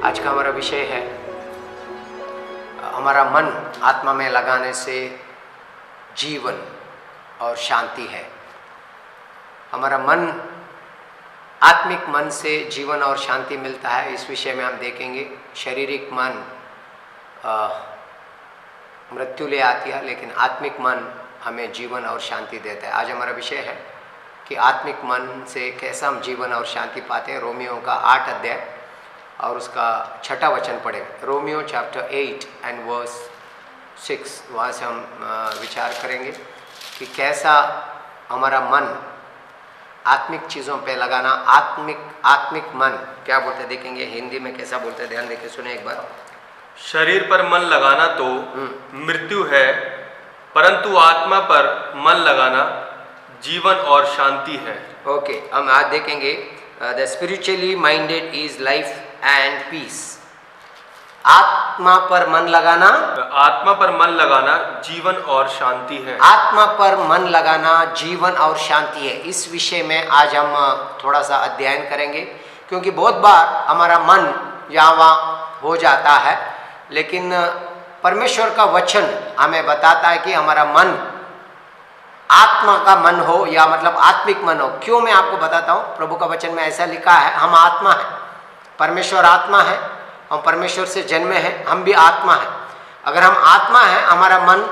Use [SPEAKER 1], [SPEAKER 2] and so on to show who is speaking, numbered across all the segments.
[SPEAKER 1] आज का हमारा विषय है हमारा मन आत्मा में लगाने से जीवन और शांति है। हमारा मन आत्मिक मन से जीवन और शांति मिलता है, इस विषय में हम देखेंगे। शारीरिक मन मृत्यु ले आती है, लेकिन आत्मिक मन हमें जीवन और शांति देता है। आज हमारा विषय है कि आत्मिक मन से कैसा हम जीवन और शांति पाते हैं। रोमियो का 8 अध्याय और उसका 6 वचन पढ़ेंगे। रोमियो चैप्टर 8 एंड वर्स 6, वहाँ से हम विचार करेंगे कि कैसा हमारा मन आत्मिक चीज़ों पे लगाना। आत्मिक मन क्या बोलते देखेंगे, हिंदी में कैसा बोलते, ध्यान देके सुने एक बार।
[SPEAKER 2] शरीर पर मन लगाना तो मृत्यु है, परंतु आत्मा पर मन लगाना जीवन और शांति है।
[SPEAKER 1] ओके, हम आज देखेंगे the spiritually minded is life and peace. आत्मा पर मन लगाना,
[SPEAKER 2] आत्मा पर मन लगाना जीवन और शांति है।
[SPEAKER 1] आत्मा पर मन लगाना जीवन और शांति है। इस विषय में आज हम थोड़ा सा अध्ययन करेंगे, क्योंकि बहुत बार हमारा मन यहाँ वहाँ हो जाता है, लेकिन परमेश्वर का वचन हमें बताता है कि हमारा मन आत्मा का मन हो, या मतलब आत्मिक मन हो। क्यों, मैं आपको बताता हूँ। प्रभु का वचन में ऐसा लिखा है, हम आत्मा है, परमेश्वर आत्मा है, हम परमेश्वर से जन्मे हैं, हम भी आत्मा है। अगर हम आत्मा है, हमारा मन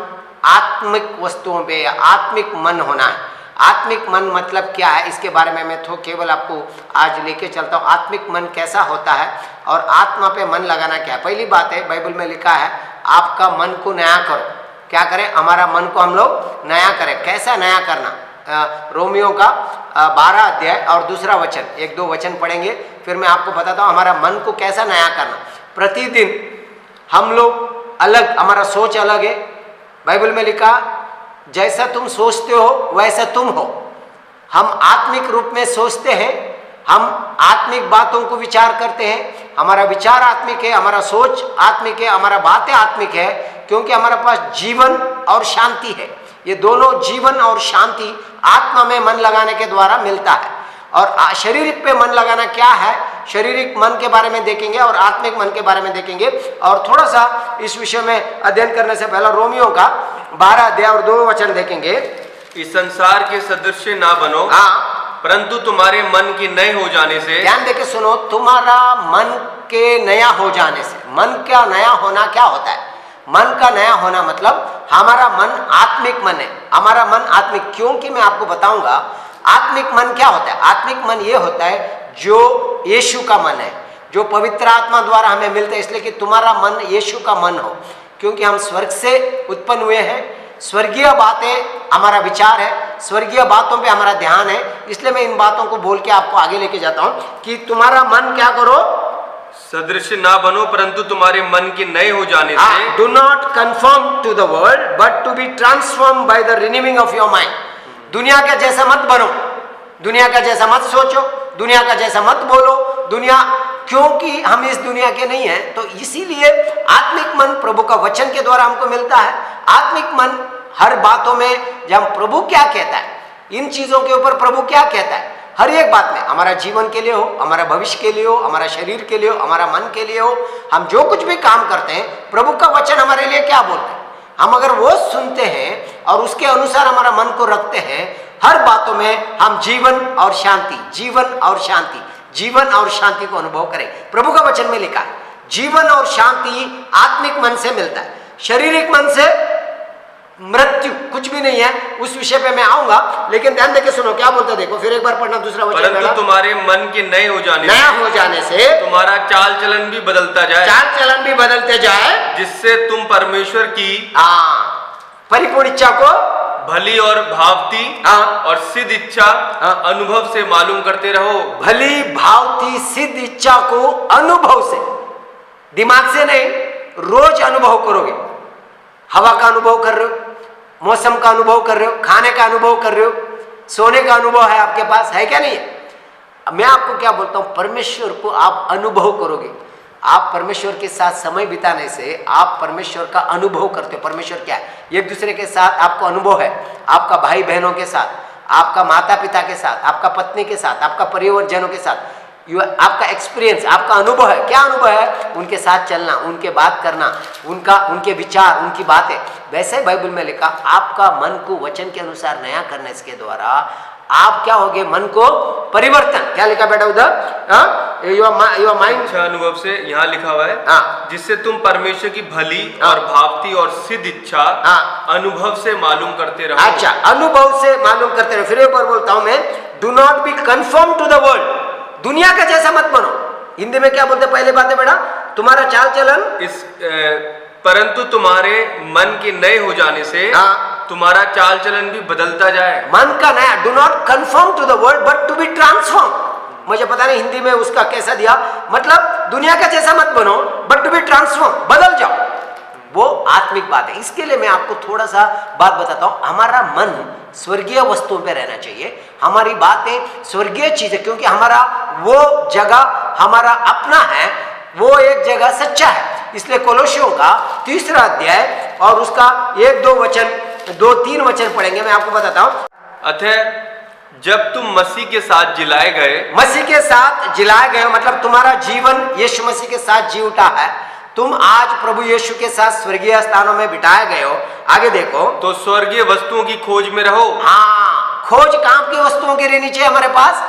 [SPEAKER 1] आत्मिक वस्तुओं पे या आत्मिक मन होना है। आत्मिक मन मतलब क्या है, इसके बारे में मैं केवल आपको आज लेके चलता हूँ। आत्मिक मन कैसा होता है और आत्मा पे मन लगाना क्या है। पहली बात है, बाइबल में लिखा है आपका मन को नया करो। क्या करें, हमारा मन को हम लोग नया करें। कैसा नया करना, रोमियो का 12 अध्याय और 2 वचन, 1-2 वचन पढ़ेंगे, फिर मैं आपको बताता हूँ हमारा मन को कैसा नया करना। प्रतिदिन हम लोग अलग, हमारा सोच अलग है। बाइबल में लिखा जैसा तुम सोचते हो वैसा तुम हो। हम आत्मिक रूप में सोचते हैं, हम आत्मिक बातों को विचार करते हैं, हमारा विचार आत्मिक है, हमारा सोच आत्मिक है, हमारा बातें आत्मिक है, क्योंकि हमारे पास जीवन और शांति है। ये दोनों जीवन और शांति आत्मा में मन लगाने के द्वारा मिलता है। और शारीरिक पे मन लगाना क्या है, शारीरिक मन के बारे में देखेंगे और आत्मिक मन के बारे में देखेंगे। और थोड़ा सा इस विषय में अध्ययन करने से पहले रोमियो का 12 अध्याय और 2 वचन देखेंगे।
[SPEAKER 2] इस संसार के सदृश ना बनो, परंतु तुम्हारे मन के नए हो जाने से।
[SPEAKER 1] ध्यान देके सुनो, तुम्हारा मन के नया हो जाने से। मन का नया होना क्या होता है? मन का नया होना मतलब हमारा मन आत्मिक मन है, हमारा मन आत्मिक। क्योंकि मैं आपको बताऊंगा आत्मिक मन क्या होता है। आत्मिक मन ये होता है जो यीशु का मन है, जो पवित्र आत्मा द्वारा हमें मिलता है। इसलिए कि तुम्हारा मन यीशु का मन हो, क्योंकि हम स्वर्ग से उत्पन्न हुए हैं। स्वर्गीय बातें हमारा विचार है, स्वर्गीय बातों पे हमारा ध्यान है। इसलिए मैं इन बातों को बोल के आपको आगे लेके जाता हूँ कि तुम्हारा मन क्या करो,
[SPEAKER 2] सदृश ना बनो, परंतु तुम्हारे मन के नए हो जाने से।
[SPEAKER 1] Do not confirm to the world but to be transform by the renewing of your mind. दुनिया का जैसा मत बनो, दुनिया का जैसा मत सोचो, दुनिया का जैसा मत बोलो। क्योंकि हम इस दुनिया के नहीं हैं, तो इसीलिए आत्मिक मन प्रभु का वचन के द्वारा हमको मिलता है। आत्मिक मन हर बातों में, जब प्रभु क्या कहता है, इन चीजों के ऊपर प्रभु क्या कहता है, हर एक बात में, हमारा जीवन के लिए हो, हमारा भविष्य के लिए हो, हमारा शरीर के लिए हो, हमारा मन के लिए हो, हम जो कुछ भी काम करते हैं, प्रभु का वचन हमारे लिए क्या बोलता है। हम अगर वो सुनते हैं और उसके अनुसार हमारा मन को रखते हैं, हर बातों में हम जीवन और शांति, जीवन और शांति, जीवन और शांति को अनुभव करें। प्रभु का वचन में लिखा है जीवन और शांति आत्मिक मन से मिलता है, शारीरिक मन से मृत्यु कुछ भी नहीं है। उस विषय पे मैं आऊंगा, लेकिन ध्यान देके सुनो क्या बोलते, देखो फिर एक बार पढ़ना 2 वचन।
[SPEAKER 2] परंतु तुम्हारे मन के नए हो जाने
[SPEAKER 1] से
[SPEAKER 2] तुम्हारा चाल चलन भी बदलता जाए,
[SPEAKER 1] चाल चलन भी बदलते जाए,
[SPEAKER 2] जिससे तुम परमेश्वर की
[SPEAKER 1] परिपूर्ण इच्छा को,
[SPEAKER 2] भली और भावती और सिद्ध इच्छा अनुभव से मालूम करते रहो।
[SPEAKER 1] भली भावती सिद्ध इच्छा को अनुभव से, दिमाग से नहीं, रोज अनुभव करोगे। हवा का अनुभव कर रहे हो, मौसम का अनुभव कर रहे हो, खाने का अनुभव कर रहे हो, सोने का अनुभव है आपके पास, है क्या नहीं है? मैं आपको क्या बोलता हूं, परमेश्वर को आप अनुभव करोगे। आप परमेश्वर के साथ समय बिताने से आप परमेश्वर का अनुभव करते हो। परमेश्वर क्या है, एक दूसरे के साथ आपको अनुभव है, आपका भाई बहनों के साथ, आपका माता पिता के साथ, आपका पत्नी के साथ, आपका परिवारजनों के साथ। आपका एक्सपीरियंस, आपका अनुभव है। क्या अनुभव है? उनके साथ चलना, उनके बात करना, उनके विचार, उनकी बातें। वैसे ही बाइबल में लिखा, आपका मन को वचन के अनुसार नया करने के द्वारा आप क्या होगे? मन को परिवर्तन। क्या लिखा बेटा उधर? Your mind.
[SPEAKER 2] अच्छा अनुभव से यहाँ लिखा हुआ है,
[SPEAKER 1] हाँ,
[SPEAKER 2] जिससे तुम परमेश्वर की भली
[SPEAKER 1] हाँ,
[SPEAKER 2] और भावती और सिद्ध इच्छा
[SPEAKER 1] हाँ,
[SPEAKER 2] अनुभव से मालूम करते रहो।
[SPEAKER 1] अच्छा, अनुभव से मालूम करते रहो। फिर एक बार बोलता हूं मैं, do not be confirm to the world. दुनिया का जैसा मत बनो। हिंदी में क्या बोलते? पहले बात है बेटा, तुम्हारा चाल चलन
[SPEAKER 2] परंतु तुम्हारे मन के नए हो जाने से तुम्हारा चाल चलन भी बदलता जाए।
[SPEAKER 1] मन का नया, do not confirm to the world but to be transform. मुझे पता नहीं हिंदी में उसका कैसा दिया, मतलब दुनिया का जैसा मत बनो बट टू बी ट्रांसफॉर्म, बदल जाओ। वो आत्मिक बात है। इसके लिए मैं आपको थोड़ा सा बात बताता हूं। हमारा मन स्वर्गीय वस्तुओं पे रहना चाहिए, हमारी बातें स्वर्गीय चीजें, क्योंकि हमारा वो जगह हमारा अपना है, वो एक जगह सच्चा है। इसलिए कोलोसियों का 3 अध्याय और उसका 1-2 वचन, 2-3 वचन पढ़ेंगे, मैं आपको बताता हूं।
[SPEAKER 2] अतः जब तुम मसीह के साथ जिलाए गए,
[SPEAKER 1] मसीह के साथ जिलाए गए मतलब तुम्हारा जीवन यीशु मसीह के साथ जी उठा है, तुम आज प्रभु यीशु के साथ स्वर्गीय स्थानों में बिठाए गए हो। आगे देखो,
[SPEAKER 2] तो स्वर्गीय वस्तुओं की खोज में रहो।
[SPEAKER 1] हाँ, खोज कहां की वस्तुओं की रहनी चाहिए हमारे पास?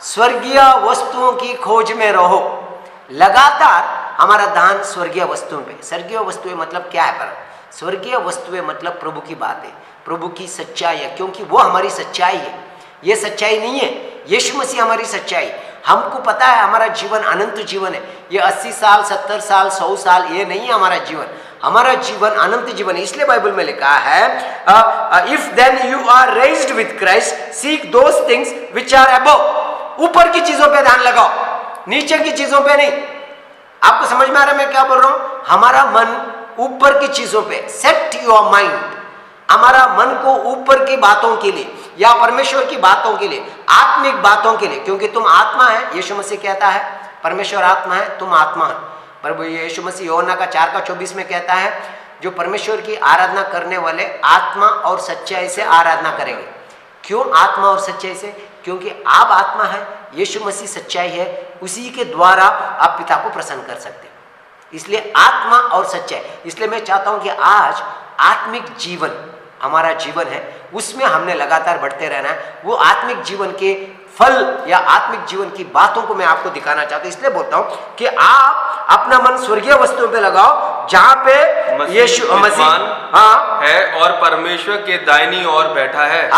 [SPEAKER 1] स्वर्गीय वस्तुओं की खोज में रहो। लगातार हमारा ध्यान स्वर्गीय वस्तुओं पे। स्वर्गीय वस्तुएं मतलब क्या है? पर स्वर्गीय वस्तुएं मतलब प्रभु की बात है, प्रभु की सच्चाई है, क्योंकि वो हमारी सच्चाई है। ये सच्चाई नहीं है, यीशु मसीह हमारी सच्चाई। हमको पता है हमारा जीवन अनंत जीवन है। ये 80 साल, 70 साल, 100 साल ये नहीं है हमारा जीवन। हमारा जीवन अनंत जीवन है। इसलिए बाइबल में लिखा है, if then you are raised with Christ seek those things which are above. ऊपर की चीजों पे ध्यान लगाओ, नीचे की चीजों पे नहीं। आपको समझ में आ रहा है मैं क्या बोल रहा हूं? हमारा मन ऊपर की चीजों पे, सेट योर माइंड। हमारा मन को ऊपर की बातों के लिए या परमेश्वर की बातों के लिए, आत्मिक बातों के लिए, क्योंकि तुम आत्मा है। यीशु मसीह कहता है परमेश्वर आत्मा है, तुम आत्मा है। पर यीशु मसीह यूहन्ना का 4:24 में कहता है, जो परमेश्वर की आराधना करने वाले आत्मा और सच्चाई से आराधना करेंगे। क्यों आत्मा और सच्चाई से? क्योंकि आप आत्मा है, यीशु मसीह सच्चाई है, उसी के द्वारा आप पिता को प्रसन्न कर सकते हैं। इसलिए आत्मा और सच्चाई। इसलिए मैं चाहता हूं कि आज आत्मिक जीवन हमारा जीवन है, उसमें हमने लगातार बढ़ते रहना है। वो आत्मिक जीवन के फल या आत्मिक जीवन की बातों को मैं आपको दिखाना चाहता हूं। इसलिए बोलता हूं कि आप अपना मन स्वर्गीय वस्तुओं पे लगाओ, जहां पे यीशु मसीह
[SPEAKER 2] है और परमेश्वर के दाहिनी ओर बैठा है।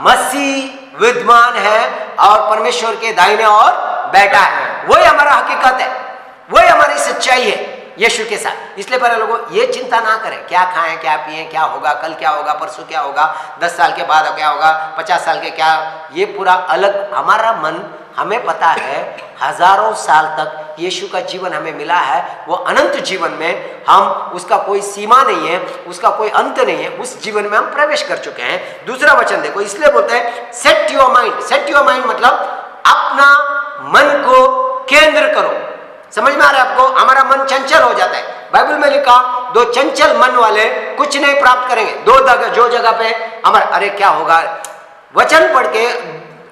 [SPEAKER 1] मसीह विद्यमान है और परमेश्वर के दाहिने ओर बैठा है। वही हमारा हकीकत है, वही हमारी सच्चाई है यीशु के साथ। इसलिए पहले लोगों ये चिंता ना करें, क्या खाएं, क्या पिएं, क्या होगा, कल क्या होगा, परसों क्या होगा, 10 साल के बाद क्या होगा, 50 साल के क्या, ये पूरा अलग। हमारा मन, हमें पता है हजारों साल तक यीशु का जीवन हमें मिला है। वो अनंत जीवन में हम, उसका कोई सीमा नहीं है, उसका कोई अंत नहीं है, उस जीवन में हम प्रवेश कर चुके हैं। दूसरा वचन देखो, इसलिए बोलते हैं set your mind. Set your mind मतलब अपना मन को केंद्र करो। समझ में आ रहा है आपको? हमारा मन चंचल हो जाता है। बाइबल में लिखा, 2 चंचल मन वाले कुछ नहीं प्राप्त करेंगे। 2 जो जगह पे हमारा, अरे क्या होगा, वचन पढ़ के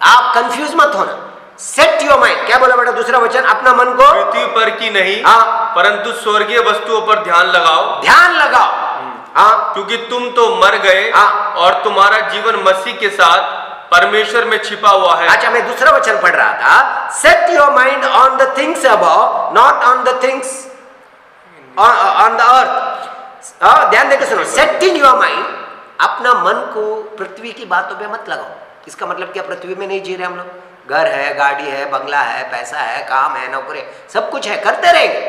[SPEAKER 1] आप कंफ्यूज मत होना। सेट योर माइंड, क्या बोला बेटा दूसरा वचन? अपना मन को
[SPEAKER 2] पृथ्वी पर की नहीं, परंतु स्वर्गीय वस्तुओं पर ध्यान लगाओ।
[SPEAKER 1] ध्यान लगाओ,
[SPEAKER 2] क्योंकि तुम तो मर गए और तुम्हारा जीवन मसीह के साथ परमेश्वर में छिपा हुआ है।
[SPEAKER 1] अच्छा, मैं दूसरा वचन पढ़ रहा था, set your mind on the things above, not on the things on the earth. ध्यान देकर सुनो, सेट इन योर माइंड, अपना मन को पृथ्वी की बातों पे मत लगाओ। इसका मतलब क्या? पृथ्वी में नहीं जी रहे हम लोग। घर है, गाड़ी है, बंगला है, पैसा है, काम है, नौकरी, सब कुछ है, करते रहेंगे,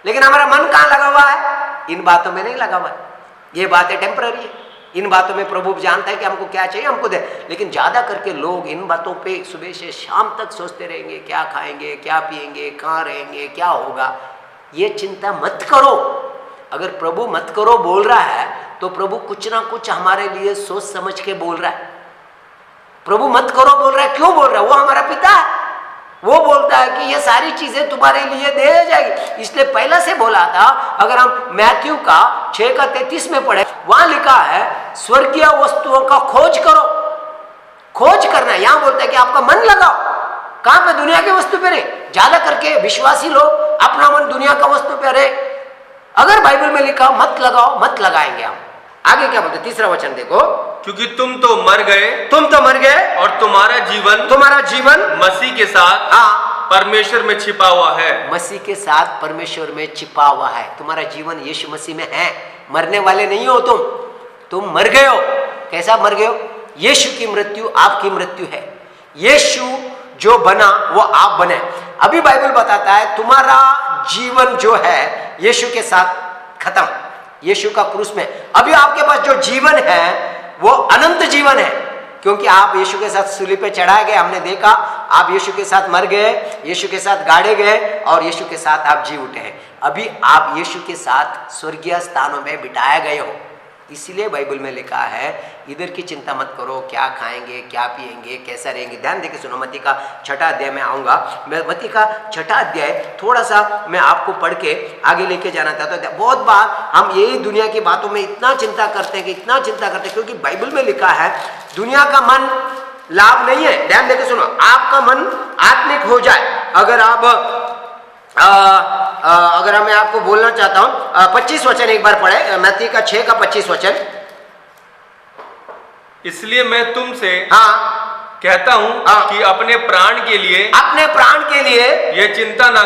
[SPEAKER 1] लेकिन हमारा मन कहाँ लगा हुआ है? इन बातों में नहीं लगा हुआ है। ये बातें टेम्पररी है। इन बातों में प्रभु जानता है कि हमको क्या चाहिए, हमको दे। लेकिन ज्यादा करके लोग इन बातों पे सुबह से शाम तक सोचते रहेंगे, क्या खाएंगे, क्या पिएंगे, कहाँ रहेंगे, क्या होगा। ये चिंता मत करो। अगर प्रभु मत करो बोल रहा है तो प्रभु कुछ ना कुछ हमारे लिए सोच समझ के बोल रहा है। प्रभु मत करो बोल रहा है, क्यों बोल रहा है? वो हमारा पिता है। वो बोलता है कि ये सारी चीजें तुम्हारे लिए दे जाएगी। इसलिए पहले से बोला था, अगर हम मैथ्यू का 6:33 में पढ़े, वहां लिखा है स्वर्गीय वस्तुओं का खोज करो। खोज करना, यहां बोलता है कि आपका मन लगाओ। कहां पे? दुनिया के वस्तु पे रहे। ज्यादा करके विश्वासी लोग अपना मन दुनिया का वस्तु पे रहे। अगर बाइबल में लिखा मत लगाओ, मत लगाएंगे हम। आगे क्या बोलते? तीसरा वचन देखो,
[SPEAKER 2] क्योंकि तुम तो मर गए
[SPEAKER 1] और
[SPEAKER 2] तुम्हारा जीवन मसीह के साथ
[SPEAKER 1] हाँ
[SPEAKER 2] परमेश्वर में छिपा हुआ है।
[SPEAKER 1] मसीह के साथ परमेश्वर में छिपा हुआ है। तुम्हारा जीवन यीशु मसीह में है। मरने वाले नहीं हो तुम मर गए हो। कैसा मर गए हो? यीशु की मृत्यु आपकी मृत्यु है। यीशु जो बना वो आप बने। अभी बाइबल बताता है तुम्हारा जीवन जो है यीशु के साथ खत्म, यीशु का क्रूस में। अभी आपके पास जो जीवन है वो अनंत जीवन है, क्योंकि आप यीशु के साथ सूली पे चढ़ाए गए। हमने देखा आप यीशु के साथ मर गए, यीशु के साथ गाड़े गए और यीशु के साथ आप जी उठे हैं। अभी आप यीशु के साथ स्वर्गीय स्थानों में बिठाए गए हो। इसलिए बाइबल में लिखा है इधर की चिंता मत करो, क्या खाएंगे, क्या पिएंगे, कैसा रहेंगे। ध्यान देके सुनो, मत्ती का 6 अध्याय में आऊंगा। मैं मत्ती का 6 अध्याय थोड़ा सा मैं आपको पढ़ के आगे लेके जाना चाहता हूँ। बहुत बार हम यही दुनिया की बातों में इतना चिंता करते हैं कि इतना चिंता करते हैं, क्योंकि बाइबल में लिखा है दुनिया का मन लाभ नहीं है। ध्यान देके सुनो, आपका मन आत्मिक हो जाए। अगर मैं आपको बोलना चाहता हूं 25 वचन एक बार पढ़े, मत्ती का 6 का 25 वचन।
[SPEAKER 2] इसलिए मैं तुमसे
[SPEAKER 1] हाँ
[SPEAKER 2] कहता हूं कि अपने प्राण के लिए ये चिंता ना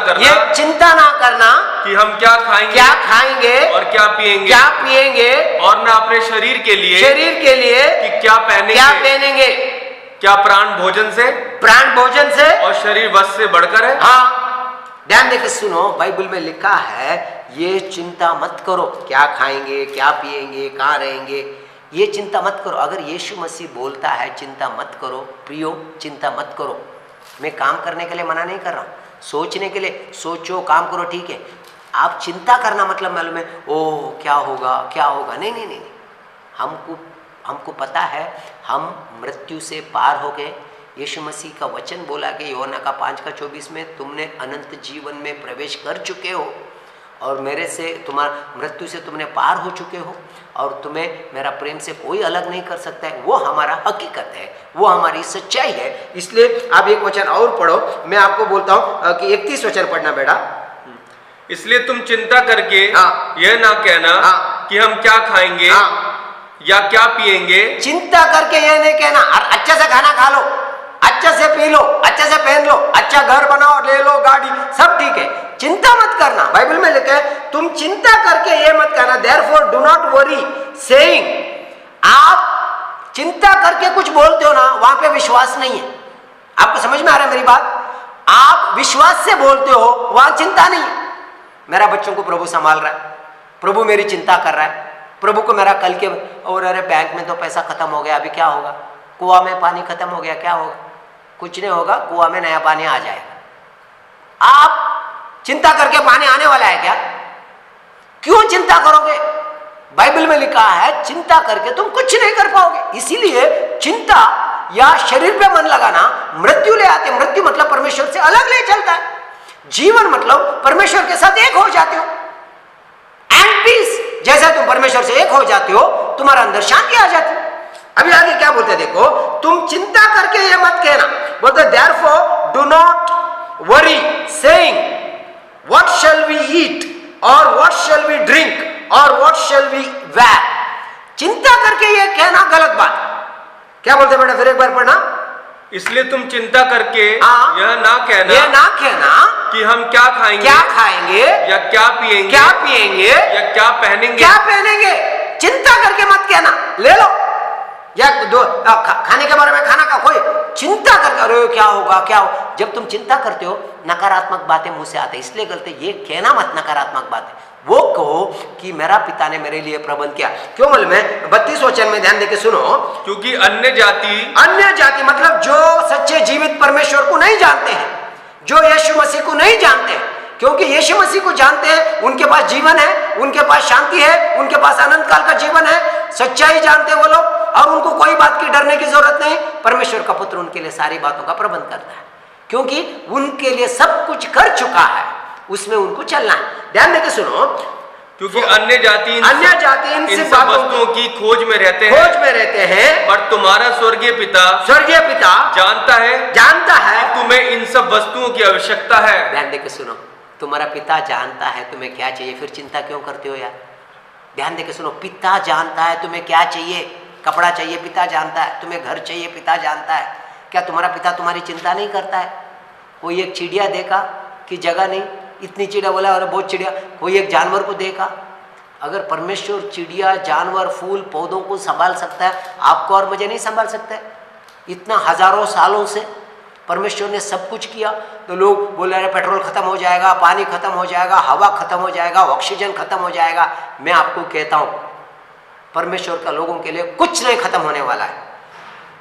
[SPEAKER 2] करना कि हम क्या खाएंगे और क्या पिएंगे और ना अपने शरीर के लिए कि क्या पहनेंगे। क्या प्राण भोजन से और शरीर वस्त्र से बढ़कर है?
[SPEAKER 1] हाँ, ध्यान देकर सुनो, बाइबल में लिखा है ये चिंता मत करो, क्या खाएंगे, क्या पिएंगे, कहाँ रहेंगे, ये चिंता मत करो। अगर यीशु मसीह बोलता है चिंता मत करो, प्रियो चिंता मत करो। मैं काम करने के लिए मना नहीं कर रहा, सोचने के लिए सोचो, काम करो, ठीक है। आप चिंता करना मतलब मालूम है ओ क्या होगा, नहीं। हमको पता है हम मृत्यु से पार हो गए। यीशु मसीह का वचन बोला कि यूहन्ना का 5 का 24 में तुमने अनंत जीवन में प्रवेश कर चुके हो और मेरे से तुम्हारा मृत्यु से तुमने पार हो चुके हो और तुम्हें मेरा प्रेम से कोई अलग नहीं कर सकता है। वो हमारा हकीकत है, वो हमारी सच्चाई है। इसलिए आप एक वचन और पढ़ो, मैं आपको बोलता हूँ कि 31 वचन पढ़ना बेटा।
[SPEAKER 2] इसलिए तुम चिंता करके यह ना कहना कि हम क्या खाएंगे या क्या पिएंगे।
[SPEAKER 1] चिंता करके यह नहीं कहना अच्छे से खाना खा लो, अच्छे से पी लो, अच्छे से पहन लो, अच्छा घर बनाओ, ले लो गाड़ी, सब ठीक है, चिंता मत करना। बाइबल में लिखा है तुम चिंता करके ये मत कहना, therefore do not worry saying. आप चिंता करके कुछ बोलते हो ना, वहां पे विश्वास नहीं है। आपको समझ में आ रहा है मेरी बात? आप विश्वास से बोलते हो, वहां चिंता नहीं है। मेरा बच्चों को प्रभु संभाल रहा है, प्रभु मेरी चिंता कर रहा है, प्रभु को मेरा कल के और अरे बैंक में तो पैसा खत्म हो गया, अभी क्या होगा, कुआं में पानी खत्म हो गया, क्या होगा, कुछ नहीं होगा, कुआं में नया पानी आ जाएगा। आप चिंता करके पानी आने वाला है क्या? क्यों चिंता करोगे? बाइबल में लिखा है चिंता करके तुम कुछ नहीं कर पाओगे। इसीलिए चिंता या शरीर पे मन लगाना मृत्यु ले आते। मृत्यु मतलब परमेश्वर से अलग ले चलता है। जीवन मतलब परमेश्वर के साथ एक हो जाते हो एंड पीस। जैसा तुम परमेश्वर से एक हो जाते हो, तुम्हारा अंदर शांति आ जाती है। अभी आगे क्या बोलते हैं देखो, तुम चिंता करके ये मत कहना, बोलते therefore do not worry saying what shall we eat और व्हाट शैल वी ड्रिंक और व्हाट शैल वी वेयर। चिंता करके ये कहना गलत बात। क्या बोलते बेटा, फिर एक बार पढ़ना।
[SPEAKER 2] इसलिए तुम चिंता करके यह ना कहना कि हम क्या खाएंगे या क्या पिएंगे या क्या पहनेंगे।
[SPEAKER 1] चिंता करके मत कहना, ले लो या खाने के बारे में, खाना का कोई चिंता करके अरे क्या होगा। जब तुम चिंता करते हो नकारात्मक बातें मुंह से आते, इसलिए गलती ये कहना मत नकारात्मक बातें। वो कहो कि मेरा पिता ने मेरे लिए प्रबंध किया। क्यों मालूम है? 32 वचन में ध्यान देके सुनो,
[SPEAKER 2] क्योंकि अन्य जाति
[SPEAKER 1] मतलब जो सच्चे जीवित परमेश्वर को नहीं जानते हैं, जो यीशु मसीह को नहीं जानते हैं, क्योंकि यीशु मसीह को जानते हैं उनके पास जीवन है, उनके पास शांति है, उनके पास अनंत काल का जीवन है, सच्चाई जानते हैं वो लोग और उनको कोई बात की डरने की जरूरत नहीं। परमेश्वर का पुत्र उनके लिए सारी बातों का प्रबंध करता है, क्योंकि उनके लिए सब कुछ कर चुका है, उसमें उनको चलना है। ध्यान देके सुनो,
[SPEAKER 2] क्योंकि अन्य जाति
[SPEAKER 1] इन
[SPEAKER 2] सब वस्तुओं की खोज में रहते हैं, पर तुम्हारा स्वर्गीय पिता जानता है कि तुम्हें इन सब वस्तुओं की आवश्यकता है।
[SPEAKER 1] ध्यान देके सुनो, तुम्हारा पिता जानता है तुम्हें क्या चाहिए, फिर चिंता क्यों करते हो यार? ध्यान देके सुनो, पिता जानता है तुम्हें क्या चाहिए। कपड़ा चाहिए, पिता जानता है। तुम्हें घर चाहिए, पिता जानता है। क्या तुम्हारा पिता तुम्हारी चिंता नहीं करता है? कोई एक चिड़िया देखा कि जगह नहीं, इतनी चिड़िया बोला और बहुत चिड़िया, कोई एक जानवर को देखा। अगर परमेश्वर चिड़िया, जानवर, फूल, पौधों को संभाल सकता है, आपको और मुझे नहीं संभाल सकता है? इतना हजारों सालों से परमेश्वर ने सब कुछ किया। तो लोग बोल रहे हैं पेट्रोल खत्म हो जाएगा, पानी खत्म हो जाएगा, हवा खत्म हो जाएगा, ऑक्सीजन खत्म हो जाएगा। मैं आपको कहता हूं, परमेश्वर का लोगों के लिए कुछ नहीं खत्म होने वाला है,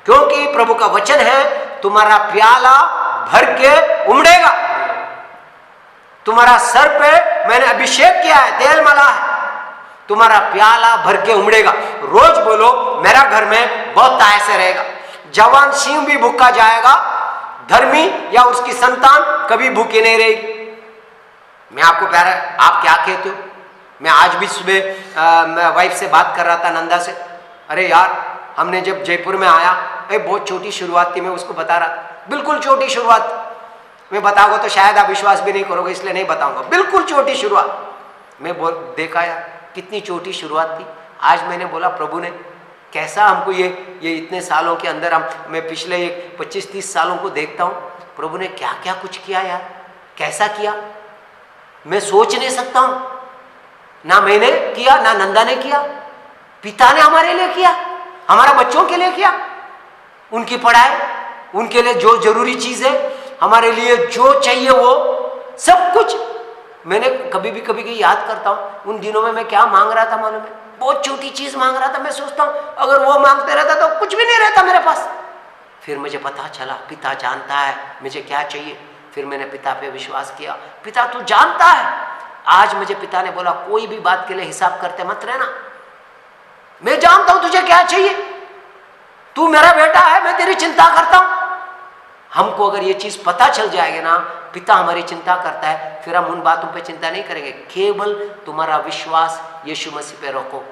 [SPEAKER 1] क्योंकि प्रभु का वचन है, तुम्हारा प्याला भर के उमड़ेगा। तुम्हारा सर पे मैंने अभिषेक किया है, तेल मला है, तुम्हारा प्याला भर के उमड़ेगा। रोज बोलो, मेरा घर में बहुत ऐसे रहेगा। जवान सिंह भी भूखा जाएगा, धर्मी या उसकी संतान कभी भूखी नहीं रहेगी। मैं आपको प्यारा, आप क्या कहते हो? मैं आज भी सुबह वाइफ से बात कर रहा था, नंदा से। अरे यार, हमने जब जयपुर में आया, बहुत छोटी शुरुआत थी, मैं उसको बता रहा, बिल्कुल छोटी शुरुआत। मैं बताऊंगा तो शायद आप विश्वास भी नहीं करोगे, इसलिए नहीं बताऊंगा। बिल्कुल छोटी शुरुआत। मैं देखा यार, कितनी छोटी शुरुआत थी। आज मैंने बोला, प्रभु ने कैसा हमको ये इतने सालों के अंदर, मैं पिछले 25-30 सालों को देखता हूँ, प्रभु ने क्या क्या कुछ किया यार, कैसा किया, मैं सोच नहीं सकता हूँ। ना मैंने किया, ना नंदा ने किया, पिता ने हमारे लिए किया, हमारा बच्चों के लिए किया, उनकी पढ़ाई, उनके लिए जो जरूरी चीज है, हमारे लिए जो चाहिए वो सब कुछ। मैंने कभी याद करता हूँ, उन दिनों में मैं क्या मांग रहा था मालूम है? बहुत छोटी चीज मांग रहा था। मैं सोचता हूँ अगर वो मांगते रहता तो कुछ भी नहीं रहता मेरे पास। फिर मुझे पता चला पिता जानता है मुझे क्या चाहिए। फिर मैंने पिता पे विश्वास किया, पिता तू जानता है। आज मुझे पिता ने बोला, कोई भी बात के लिए हिसाब करते मत रहना, मैं जानता हूं तुझे क्या चाहिए, तू मेरा बेटा है, मैं तेरी चिंता करता हूं। हमको अगर ये चीज पता चल जाएगी ना, पिता हमारी चिंता करता है, फिर हम उन बातों पे चिंता नहीं करेंगे। केवल तुम्हारा विश्वास यीशु मसीह पे रखो।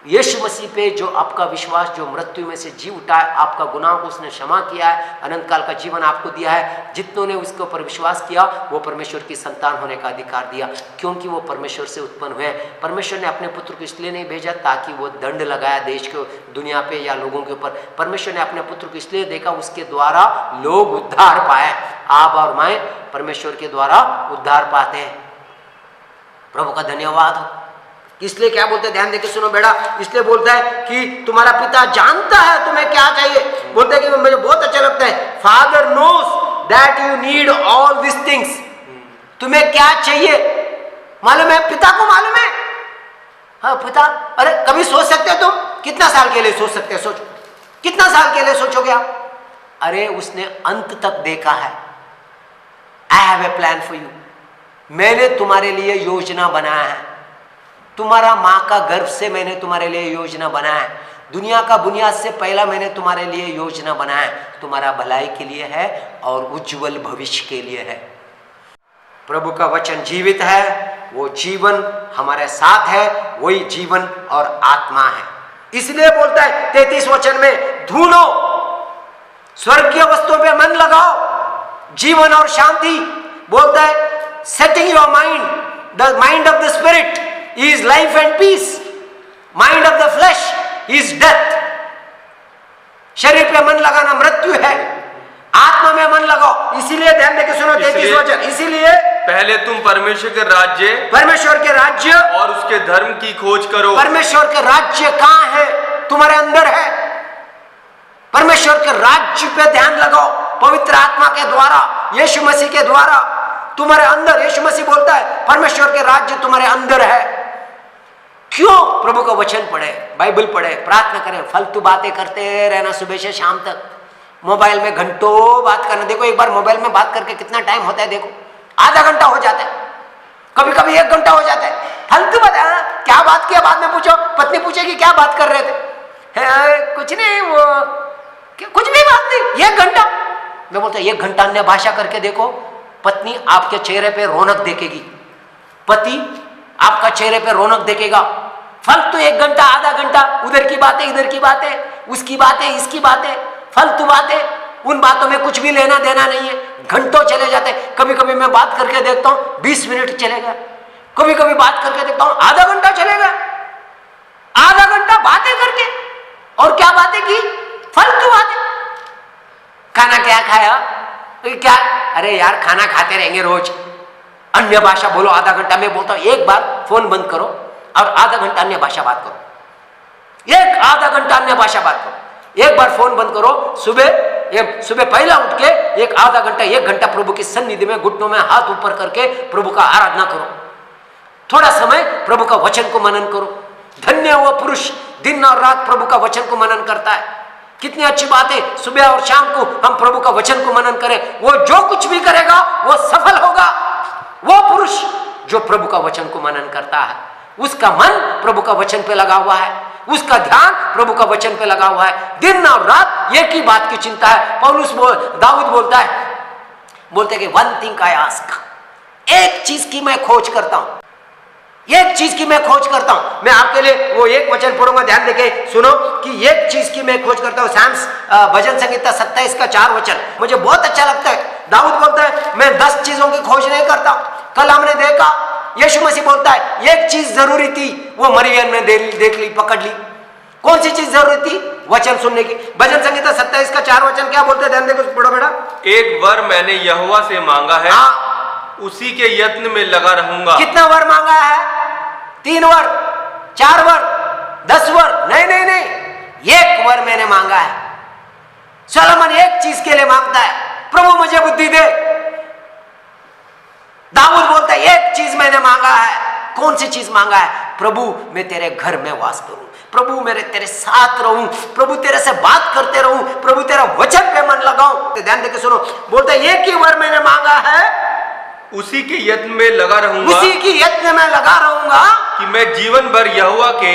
[SPEAKER 1] यीशु मसीह पे जो आपका विश्वास, जो मृत्यु में से जी उठा है, आपका गुनाह को उसने क्षमा किया है, अनंत काल का जीवन आपको दिया है। जितनों ने उसके ऊपर विश्वास किया वो परमेश्वर की संतान होने का अधिकार दिया, क्योंकि वो परमेश्वर से उत्पन्न हुए। परमेश्वर ने अपने पुत्र को इसलिए नहीं भेजा ताकि वो दंड लगाया देश को, दुनिया पे या लोगों के ऊपर। परमेश्वर ने अपने पुत्र को इसलिए देखा, उसके द्वारा लोग उद्धार पाए। आप और मैं परमेश्वर के द्वारा उद्धार पाते हैं। प्रभु का धन्यवाद हो। इसलिए क्या बोलते हैं, ध्यान देके सुनो बेटा, इसलिए बोलता है कि तुम्हारा पिता जानता है तुम्हें क्या चाहिए। बोलता है कि मुझे बहुत अच्छा लगता है, father knows that you need all this things. तुम्हें क्या चाहिए मालूम है, पिता को मालूम है। हाँ पिता, अरे कभी सोच सकते हो तुम, कितना साल के लिए सोच सकते हो? सोचो, कितना साल के लिए सोचोगे आप? अरे उसने अंत तक देखा है। I have a plan for you, मैंने तुम्हारे लिए योजना बनाया है। तुम्हारा माँ का गर्भ से मैंने तुम्हारे लिए योजना बनाया है। दुनिया का बुनियाद से पहला मैंने तुम्हारे लिए योजना बनाया है। तुम्हारा भलाई के लिए है और उज्जवल भविष्य के लिए है। प्रभु का वचन जीवित है, वो जीवन हमारे साथ है, वही जीवन और आत्मा है। इसलिए बोलता है 33 वचन में, ढूंढो स्वर्गीय वस्तुओं पे मन लगाओ, जीवन और शांति। बोलता है setting your mind, the mind of the spirit is life and peace, mind of the flesh is death। शरीर पे मन लगाना मृत्यु है, आत्मा में मन लगाओ। इसीलिए ध्यान देके सुनो 33 वचन, इसीलिए
[SPEAKER 2] पहले तुम परमेश्वर के राज्य और उसके धर्म की खोज करो। परमेश्वर
[SPEAKER 1] के राज्य कहाँ है? तुम्हारे अंदर है। परमेश्वर के राज्य पे ध्यान लगाओ, पवित्र आत्मा के द्वारा, यीशु मसीह के द्वारा तुम्हारे अंदर। यीशु मसीह बोलता है परमेश्वर के राज्य तुम्हारे अंदर है। क्यों? प्रभु का वचन पढ़े, बाइबल पढ़े, प्रार्थना करें। फालतू बातें करते रहना सुबह से शाम तक, मोबाइल में घंटों बात करना। देखो एक बार मोबाइल में बात करके कितना टाइम होता है, देखो आधा घंटा हो जाता है, कभी कभी 1 घंटा हो जाता है। फालतू बात, क्या बात किया बाद में पूछो, पत्नी पूछेगी क्या बात कर रहे थे, कुछ नहीं, वो कुछ भी बात नहीं, 1 घंटा। मैं बोलता 1 घंटा अन्य भाषा करके देखो, पत्नी आपके चेहरे पे रौनक देखेगी, पति आपका चेहरे पे रौनक देखेगा। फालतू 1 घंटा आधा घंटा उधर की बातें इधर की बातें, उसकी बातें इसकी बातें, फालतू बातें, उन बातों में कुछ भी लेना देना नहीं है। घंटों चले जाते। कभी कभी मैं बात करके देखता हूं 20 मिनट चले गए, कभी कभी बात करके देखता हूं आधा घंटा चले गए। आधा घंटा बातें करके, और क्या बातें की? फालतू बातें। खाना क्या खाया? क्या? अरे यार खाना खाते रहेंगे रोज, अन्य भाषा बोलो आधा घंटा। मैं बोलता हूं एक बार फोन बंद करो और आधा घंटा अन्य भाषा बात करो। एक आधा घंटा अन्य भाषा बात करो। एक बार फोन बंद करो, सुबह पहला उठ के एक आधा घंटा 1 घंटा प्रभु की सन्निधि में घुटनों में हाथ ऊपर करके प्रभु का आराधना करो। थोड़ा समय प्रभु का वचन को मनन करो। धन्य वो पुरुष दिन और रात प्रभु का वचन को मनन करता है। कितनी अच्छी बात है, सुबह और शाम को हम प्रभु का वचन को मनन करें। वो जो कुछ भी करेगा वो सफल होगा। वो पुरुष जो प्रभु का वचन को मनन करता है, उसका मन प्रभु का वचन पे लगा हुआ है, उसका ध्यान प्रभु का वचन पे लगा हुआ है। दिन और रात एक ही बात की चिंता है। दाऊद बोलते कि वन थिंग आई आस्क, एक चीज की मैं खोज करता हूं, एक चीज की मैं खोज करता हूं। मैं आपके लिए वो एक वचन पढ़ूंगा, ध्यान देके सुनो कि एक चीज की मैं खोज करता हूं। साम्स भजन संहिता 27 का 4 वचन मुझे बहुत अच्छा लगता है। दाऊद बोलता है मैं 10 चीजों की खोज नहीं करता। कल हमने देखा यीशु मसीह बोलता है एक चीज जरूरी थी, वो मरियम ने देख ली, पकड़ ली। कौन सी चीज जरूरी थी? वचन सुनने की। भजन संहिता 27 का 4 वचन क्या बोलते हैं? ध्यान देखो, पढ़ो बेटा।
[SPEAKER 2] एक वर मैंने यहोवा से मांगा है, उसी के यत्न में लगा रहूंगा।
[SPEAKER 1] कितना वर मांगा है? 3 वर, 4 वर, 10 वर? नहीं, एक वर मैंने मांगा है। सोलोमन एक चीज के लिए मांगता है, प्रभु मुझे बुद्धि दे। दाऊद बोलता है एक चीज मैंने मांगा है। कौन सी चीज मांगा है? प्रभु मैं तेरे घर में वास करूं, प्रभु मेरे तेरे साथ रहूं, प्रभु तेरे से बात करते रहूं, प्रभु तेरा वचन पे मन लगाऊं। तो ध्यान देके सुनो, बोलते एक ही वर मैंने मांगा है,
[SPEAKER 2] उसी के यत्न में लगा रहूंगा,
[SPEAKER 1] उसी की यत्न में लगा रहूंगा
[SPEAKER 2] कि मैं जीवन भर यहोवा के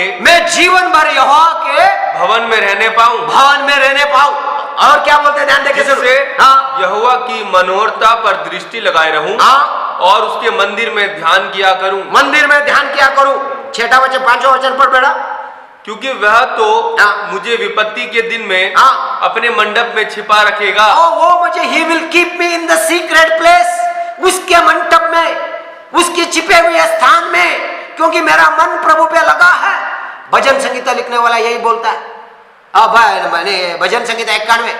[SPEAKER 2] भवन में रहने पाऊं। और क्या बोलते हैं? ध्यान देके सुनो, यहोवा की मनोहरता पर दृष्टि लगाए रहूं और उसके मंदिर में ध्यान किया करूं।
[SPEAKER 1] मंदिर में ध्यान किया करूं। 6वां वचन 5वां वचन पढ़ बेटा।
[SPEAKER 2] क्योंकि वह तो मुझे विपत्ति के दिन में अपने मंडप में छिपा रखेगा।
[SPEAKER 1] वो मुझे he will keep me in the secret place, उसके मंडप में, उसके छिपे हुए स्थान में, क्योंकि मेरा मन प्रभु पे लगा है। भजन संगीता लिखने वाला यही बोलता है। मैंने भजन Sangeeta 91,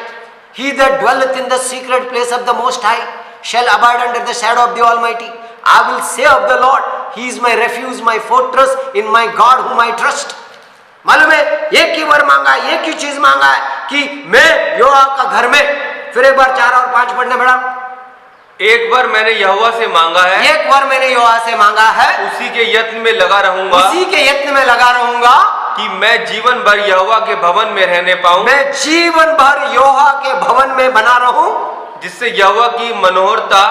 [SPEAKER 1] he that dwelleth in the secret place of the most high shall abide under the shadow of the almighty. I will say of the Lord, he is my refuge, my fortress, in my God whom I trust. मालूम है, एक ही वर मांगा है, एक ही चीज मांगा है कि मैं यहोवा का घर में। फिर एक बार 4 और 5 पढ़ने बेटा।
[SPEAKER 2] एक बार मैंने यहोवा से मांगा है,
[SPEAKER 1] एक बार मैंने यहोवा से मांगा है,
[SPEAKER 2] उसी के यत्न में लगा रहूंगा,
[SPEAKER 1] उसी के यत्न में लगा रहूंगा
[SPEAKER 2] कि मैं जीवन भर यहोवा के भवन में रहने पाऊं।
[SPEAKER 1] मैं जीवन भर यहोवा के भवन में बना रहूं,
[SPEAKER 2] जिससे यहोवा की मनोहरता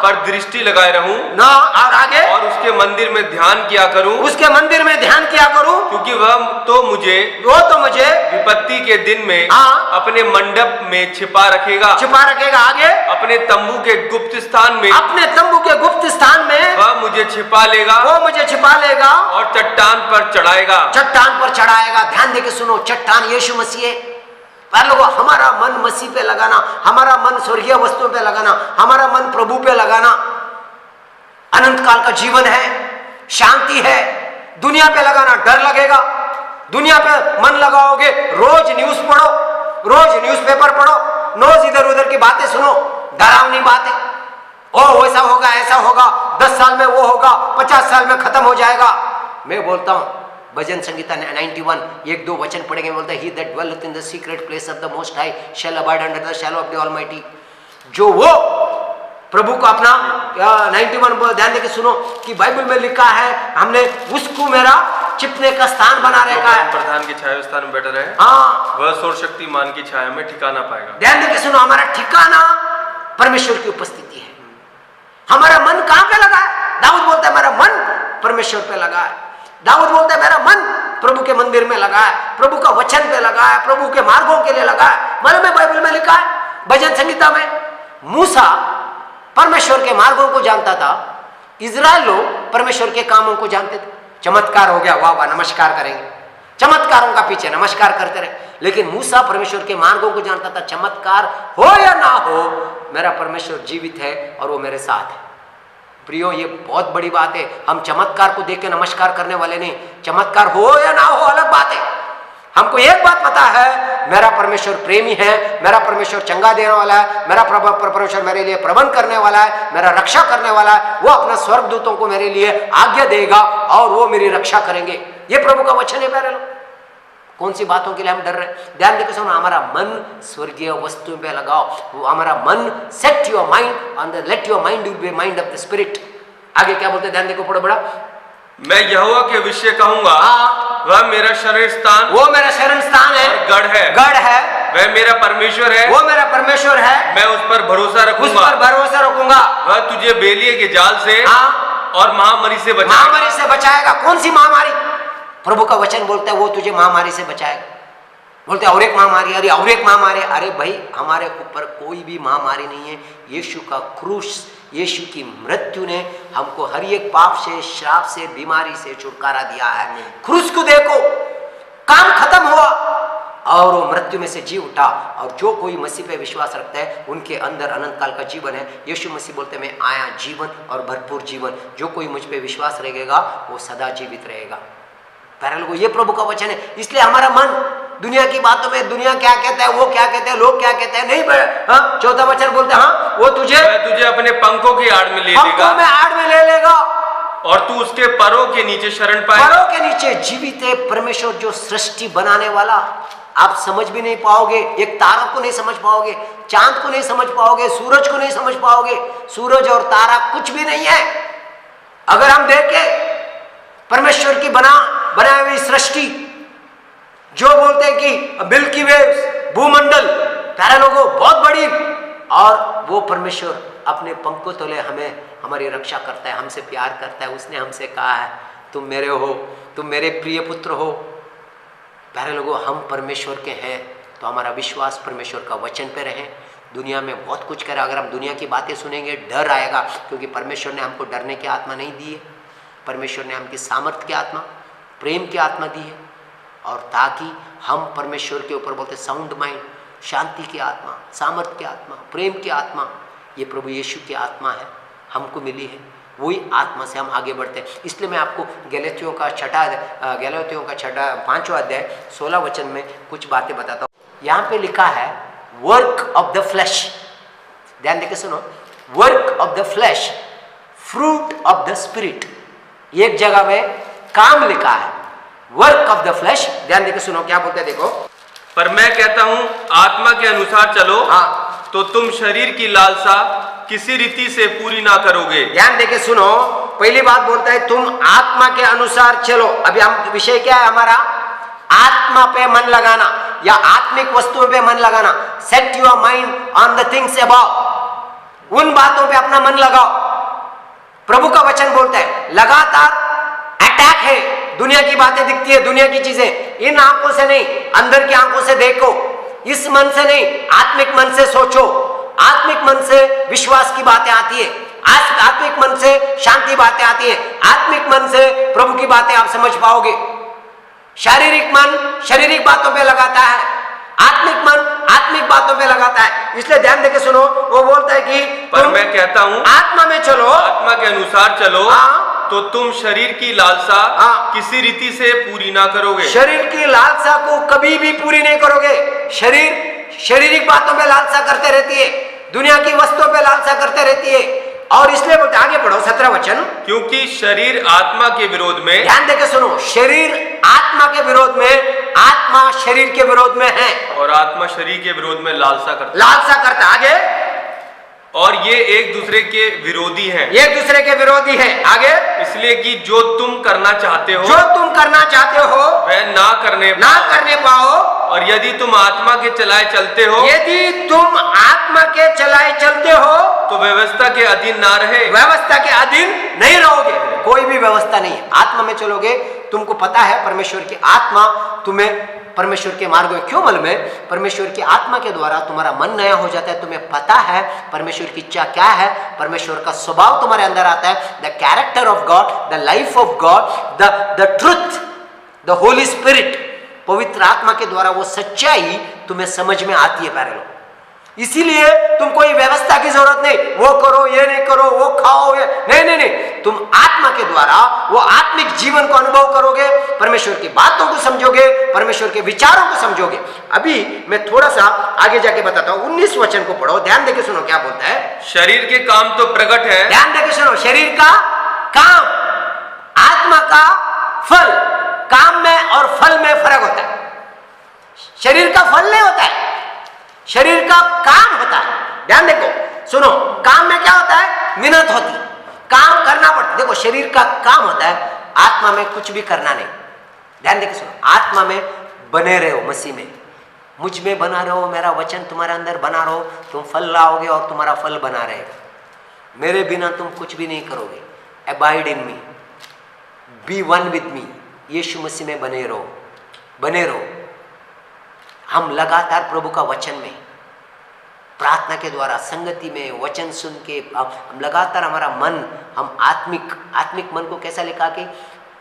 [SPEAKER 2] पर दृष्टि लगाए रहूं
[SPEAKER 1] ना, और आगे,
[SPEAKER 2] और उसके मंदिर में ध्यान किया करूं,
[SPEAKER 1] उसके मंदिर में ध्यान किया करूं,
[SPEAKER 2] क्योंकि वो तो मुझे विपत्ति के दिन में अपने मंडप में छिपा रखेगा।
[SPEAKER 1] आगे,
[SPEAKER 2] अपने तंबू के गुप्त स्थान में,
[SPEAKER 1] वह
[SPEAKER 2] मुझे छिपा लेगा, और चट्टान पर चढ़ाएगा।
[SPEAKER 1] ध्यान देके सुनो, चट्टान यीशु मसीह है। पर लोगों, हमारा मन मसीह पे लगाना, हमारा मन स्वर्गीय वस्तुओं पे लगाना, हमारा मन प्रभु पे लगाना अनंत काल का जीवन है, शांति है। दुनिया पे लगाना डर लगेगा। दुनिया पे मन लगाओगे, रोज न्यूज पढ़ो, रोज न्यूज़पेपर पढ़ो, रोज इधर उधर की बातें सुनो, डरावनी बातें। ओ ऐसा होगा, ऐसा होगा, 10 साल में वो होगा, 50 साल में खत्म हो जाएगा। मैं बोलता हूं भजन संगीता 91 1-2 वचन पढ़ेंगे, बोलता है he that dwelleth in the secret place of the most high shall abide under the shadow of the almighty। जो वो प्रभु को अपना 91 ध्यान देके सुनो कि बाइबल में लिखा है, हमने उसको मेरा छिपने का स्थान बना रखा है।
[SPEAKER 2] प्रधान की छाया स्थान में बैठा रहे, वह सर्वशक्तिमान की छाया में ठिकाना पाएगा।
[SPEAKER 1] ध्यान देके सुनो, हमारा ठिकाना परमेश्वर की उपस्थिति है। हमारा मन कहां पे लगा है? दाऊद बोलता है मेरा मन परमेश्वर पे लगा है। दाऊद बोलता है मेरा मन प्रभु के मंदिर में लगा है, प्रभु का वचन पे लगा है, प्रभु के मार्गों के लिए लगा है। मालूम है बाइबल में लिखा है, भजन संगीता में, मूसा परमेश्वर के मार्गों को जानता था, इजराइल लोग परमेश्वर के कामों को जानते थे। चमत्कार हो गया, वाह वाह नमस्कार करेंगे, चमत्कारों का पीछे नमस्कार करते रहे। लेकिन मूसा परमेश्वर के मार्गों को जानता था, चमत्कार हो या ना हो मेरा परमेश्वर जीवित है और वो मेरे साथ है। प्रियो, ये बहुत बड़ी बात है। हम चमत्कार को देख के नमस्कार करने वाले नहीं, चमत्कार हो या ना हो अलग बात है। हमको एक बात पता है, मेरा परमेश्वर प्रेमी है, मेरा परमेश्वर चंगा देने वाला है, मेरा परमेश्वर मेरे लिए प्रबंध करने वाला है, मेरा रक्षा करने वाला है। वो अपना स्वर्गदूतों को मेरे लिए आज्ञा देगा और वो मेरी रक्षा करेंगे। ये प्रभु का वचन है प्यारे लोग। कौन सी बातों के लिए हम डर रहे हैं? ध्यान देकर सुनो, हमारा मन स्वर्गीय वस्तुओं पे लगाओ। वो हमारा मन, set your mind on the, let your mind be mind of the spirit. आगे क्या बोलते हैं? ध्यान देखो, पढ़ो बड़ा।
[SPEAKER 2] मैं यहोवा के विषय कहूंगा, वह मेरा शरण स्थान,
[SPEAKER 1] वो मेरा शरण स्थान है,
[SPEAKER 2] गढ़ है,
[SPEAKER 1] गढ़ है।
[SPEAKER 2] वह मेरा परमेश्वर है,
[SPEAKER 1] वो मेरा परमेश्वर है।
[SPEAKER 2] मैं उस पर भरोसा रखूंगा,
[SPEAKER 1] उस पर भरोसा रखूंगा।
[SPEAKER 2] वह तुझे बेलिए के जाल से और महामारी से बचाएगा।
[SPEAKER 1] महामारी से बचाएगा। कौन सी महामारी? प्रभु का वचन बोलता है वो तुझे महामारी से बचाएगा। बोलते और एक महामारी, अरे और एक महामारी। अरे भाई, हमारे ऊपर कोई भी महामारी नहीं है। यीशु का क्रूस, यीशु की मृत्यु ने हमको हर एक पाप से, श्राप से, बीमारी से छुटकारा दिया है। क्रूस को देखो, काम खत्म हुआ और वो मृत्यु में से जी उठा। और जो कोई मसीह पे विश्वास रखता है उनके अंदर अनंत काल का जीवन है। यीशु मसीह बोलते मैं आया जीवन और भरपूर जीवन। जो कोई मुझ पे विश्वास रखेगा वो सदा जीवित रहेगा। प्यारे लोगों, ये प्रभु का वचन है। इसलिए हमारा मन दुनिया की बातों में, दुनिया क्या कहता है, वो क्या कहते हैं, लोग क्या कहते हैं, नहीं। चौथा वचन बोलते हैं वो तुझे
[SPEAKER 2] अपने पंखों की आड़ में ले लेगा,
[SPEAKER 1] पंखों में आड़ में ले लेगा
[SPEAKER 2] और तू उसके परों के नीचे शरण पाएगा।
[SPEAKER 1] परों के नीचे जीवित है परमेश्वर, जो सृष्टि बनाने वाला। आप समझ भी नहीं पाओगे, एक तारा को नहीं समझ पाओगे, चांद को नहीं समझ पाओगे, सूरज को नहीं समझ पाओगे। सूरज और तारा कुछ भी नहीं है। अगर हम देखें परमेश्वर की बनाई हुई सृष्टि, जो बोलते हैं कि मिल्की वेव्स, भूमंडल, प्यारे लोगों बहुत बड़ी, और वो परमेश्वर अपने पंखों तले हमें, हमारी रक्षा करता है, हमसे प्यार करता है। उसने हमसे कहा है तुम मेरे हो, तुम मेरे प्रिय पुत्र हो। प्यारे लोगों, हम परमेश्वर के हैं तो हमारा विश्वास परमेश्वर का वचन पे रहे। दुनिया में बहुत कुछ करें, अगर हम दुनिया की बातें सुनेंगे डर आएगा, क्योंकि परमेश्वर ने हमको डरने की आत्मा नहीं दी है। परमेश्वर ने हमकी सामर्थ्य की आत्मा, प्रेम की आत्मा दी है, और ताकि हम परमेश्वर के ऊपर बोलते साउंड माइंड, शांति की आत्मा, सामर्थ्य की आत्मा, प्रेम की आत्मा, ये प्रभु यीशु की आत्मा है, हमको मिली है। वही आत्मा से हम आगे बढ़ते हैं। इसलिए मैं आपको गलातियों का 5वां अध्याय 16 वचन में कुछ बातें बताता हूँ। यहाँ पे लिखा है वर्क ऑफ द फ्लैश। ध्यान देके सुनो, work of the flash, fruit of the spirit. एक जगह में काम लिखा है, वर्क ऑफ द फ्लैश। ध्यान देके सुनो क्या बोलते हैं, देखो।
[SPEAKER 2] पर मैं कहता हूं आत्मा के अनुसार चलो, तो तुम शरीर की लालसा किसी रीति से पूरी ना करोगे।
[SPEAKER 1] ध्यान देके सुनो, पहली बात बोलता है तुम आत्मा के अनुसार चलो। अभी हम विषय क्या है हमारा? आत्मा पे मन लगाना या आत्मिक वस्तुओं पे मन लगाना। Set your mind on the things above, उन बातों पे अपना मन लगाओ। प्रभु का वचन बोलता है लगातार अटैक है, दुनिया की बातें दिखती है, दुनिया की चीजें। इन आंखों से नहीं, अंदर की आंखों से देखो। इस मन से नहीं, आत्मिक मन से सोचो। आत्मिक मन से विश्वास की बातें आती है, आत्मिक मन से शांति बातें आती है, आत्मिक मन से प्रभु की बातें आप समझ पाओगे। शारीरिक मन शारीरिक बातों पे लगाता है, आत्मिक मन आत्मिक बातों पे लगाता है। इसलिए ध्यान देके सुनो, वो बोलता है कि
[SPEAKER 2] पर मैं कहता हूं
[SPEAKER 1] आत्मा में चलो,
[SPEAKER 2] आत्मा के अनुसार चलो, तो तुम शरीर की लालसा किसी रीति से पूरी ना करोगे। शरीर
[SPEAKER 1] की लालसा को कभी भी पूरी नहीं करोगे। शरीर शारीरिक बातों पे लालसा करते रहती है, दुनिया की वस्तुओं पे लालसा करते रहती है। और इसलिए बोलते, आगे पढ़ो 17 वचन,
[SPEAKER 2] क्योंकि शरीर आत्मा के विरोध में,
[SPEAKER 1] ध्यान देके सुनो, शरीर आत्मा के विरोध में, आत्मा शरीर के विरोध में है,
[SPEAKER 2] और आत्मा शरीर के विरोध में लालसा
[SPEAKER 1] करता। आगे,
[SPEAKER 2] और ये एक दूसरे के विरोधी हैं,
[SPEAKER 1] एक दूसरे के विरोधी हैं। आगे,
[SPEAKER 2] इसलिए कि जो तुम करना चाहते हो,
[SPEAKER 1] वह
[SPEAKER 2] ना करने पाओ। और यदि तुम आत्मा के चलाए चलते हो, तो व्यवस्था के अधीन ना रहे।
[SPEAKER 1] व्यवस्था के अधीन नहीं रहोगे। कोई भी व्यवस्था नहीं है। आत्मा में चलोगे, तुमको पता है परमेश्वर की आत्मा तुम्हें परमेश्वर के मार्ग में। क्यों मालूम है? परमेश्वर की आत्मा के द्वारा तुम्हारा मन नया हो जाता है, तुम्हें पता है परमेश्वर की इच्छा क्या है, परमेश्वर का स्वभाव तुम्हारे अंदर आता है, the character of God, the life of God, the truth, the Holi spirit, पवित्र आत्मा के द्वारा वो सच्चाई तुम्हें समझ में आती है प्यारे लोग। इसीलिए तुम कोई व्यवस्था की जरूरत नहीं, वो करो ये नहीं करो, वो खाओ ये नहीं नहीं नहीं, तुम आत्मा के द्वारा वो आत्मिक जीवन को अनुभव करोगे, परमेश्वर की बातों को समझोगे, परमेश्वर के विचारों को समझोगे। अभी मैं थोड़ा सा आगे जाके बताता हूं, 19 वचन को पढ़ो, ध्यान देके सुनो क्या बोलता है।
[SPEAKER 2] शरीर के काम तो प्रकट है,
[SPEAKER 1] ध्यान देके सुनो, शरीर का काम, आत्मा का फल। काम में और फल में फर्क होता है। शरीर का फल नहीं होता है, शरीर का काम होता है। ध्यान देखो सुनो, काम में क्या होता है? मेहनत होती, काम करना पड़ता है। देखो शरीर का काम होता है, आत्मा में कुछ भी करना नहीं। ध्यान देखो सुनो, आत्मा में बने रहो, मसीह में, मुझ में बना रहो, मेरा वचन तुम्हारे अंदर बना रहो, तुम फल लाओगे और तुम्हारा फल बना रहेगा। मेरे बिना तुम कुछ भी नहीं करोगे। Abide in me, be one with me, यीशु मसीह में बने रहो, बने रहो। हम लगातार प्रभु का वचन में, प्रार्थना के द्वारा, संगति में, वचन सुन के हम लगातार हमारा मन, हम आत्मिक मन को कैसा लिखा कि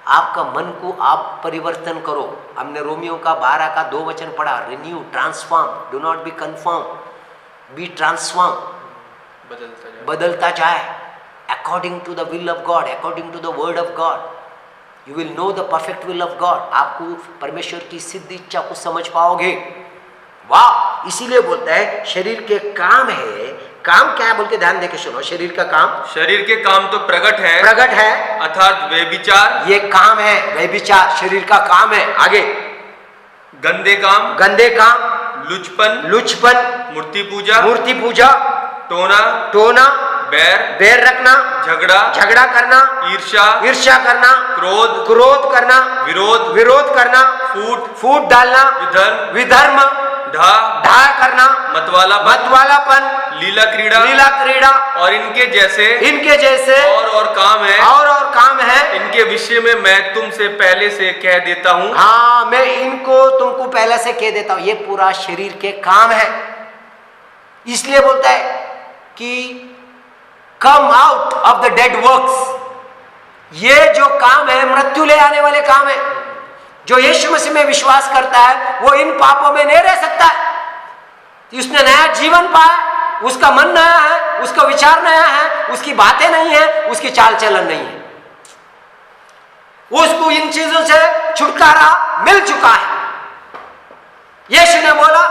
[SPEAKER 1] आपका मन को आप परिवर्तन करो। हमने रोमियो का 12 का 2 वचन पढ़ा, renew, transform, do not be confirm, be transform, बदलता जाए according to the will of God, according to the word of God. You will know the perfect will of God. आपको परमेश्वर की सिद्ध इच्छा को समझ पाओगे। वाह, इसीलिए बोलता है शरीर के काम है। काम क्या है बोल के ध्यान देके सुनो, शरीर का काम,
[SPEAKER 2] शरीर के काम तो प्रकट है,
[SPEAKER 1] प्रकट है,
[SPEAKER 2] अर्थात व्यभिचार,
[SPEAKER 1] ये काम है, व्यभिचार शरीर का काम है। आगे,
[SPEAKER 2] गंदे काम,
[SPEAKER 1] गंदे काम, लुचपन,
[SPEAKER 2] मूर्ति पूजा, टोना, बैर रखना, झगड़ा करना, ईर्ष्या करना, क्रोध करना, विरोध करना, फूट डालना, विधर्म, ढा करना, मतवालापन, लीला क्रीड़ा और इनके जैसे और
[SPEAKER 1] काम है।
[SPEAKER 2] इनके विषय में मैं तुमसे पहले से कह देता हूँ।
[SPEAKER 1] हाँ, मैं इनको तुमको पहले से कह देता हूँ। ये पूरा शरीर के काम है। इसलिए बोलता है कि come out of the dead works. ये जो काम है मृत्यु ले आने वाले काम है। जो यीशु मसीह में विश्वास करता है वो इन पापों में नहीं रह सकता है। उसने नया जीवन पाया, उसका मन नया है, उसका विचार नया है, उसकी बातें नहीं है, उसकी चाल चलन नहीं है, उसको इन चीजों से छुटकारा मिल चुका है। यीशु ने बोला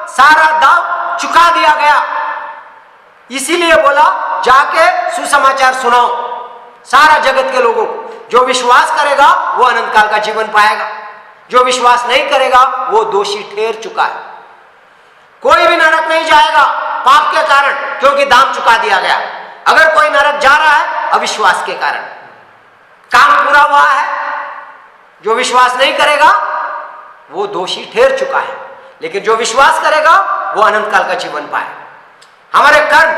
[SPEAKER 1] सारा दाव चुका दिया गया। इसीलिए बोला जाके सुसमाचार सुनाओ सारा जगत के लोगों को। जो विश्वास करेगा वो अनंत काल का जीवन पाएगा, जो विश्वास नहीं करेगा वो दोषी ठहर चुका है। कोई भी नरक नहीं जाएगा पाप के कारण, क्योंकि दाम चुका दिया गया। अगर कोई नरक जा रहा है अविश्वास के कारण, काम पूरा हुआ है। जो विश्वास नहीं करेगा वो दोषी ठहर चुका है, लेकिन जो विश्वास करेगा वो अनंत काल का जीवन पाए। हमारे कर्म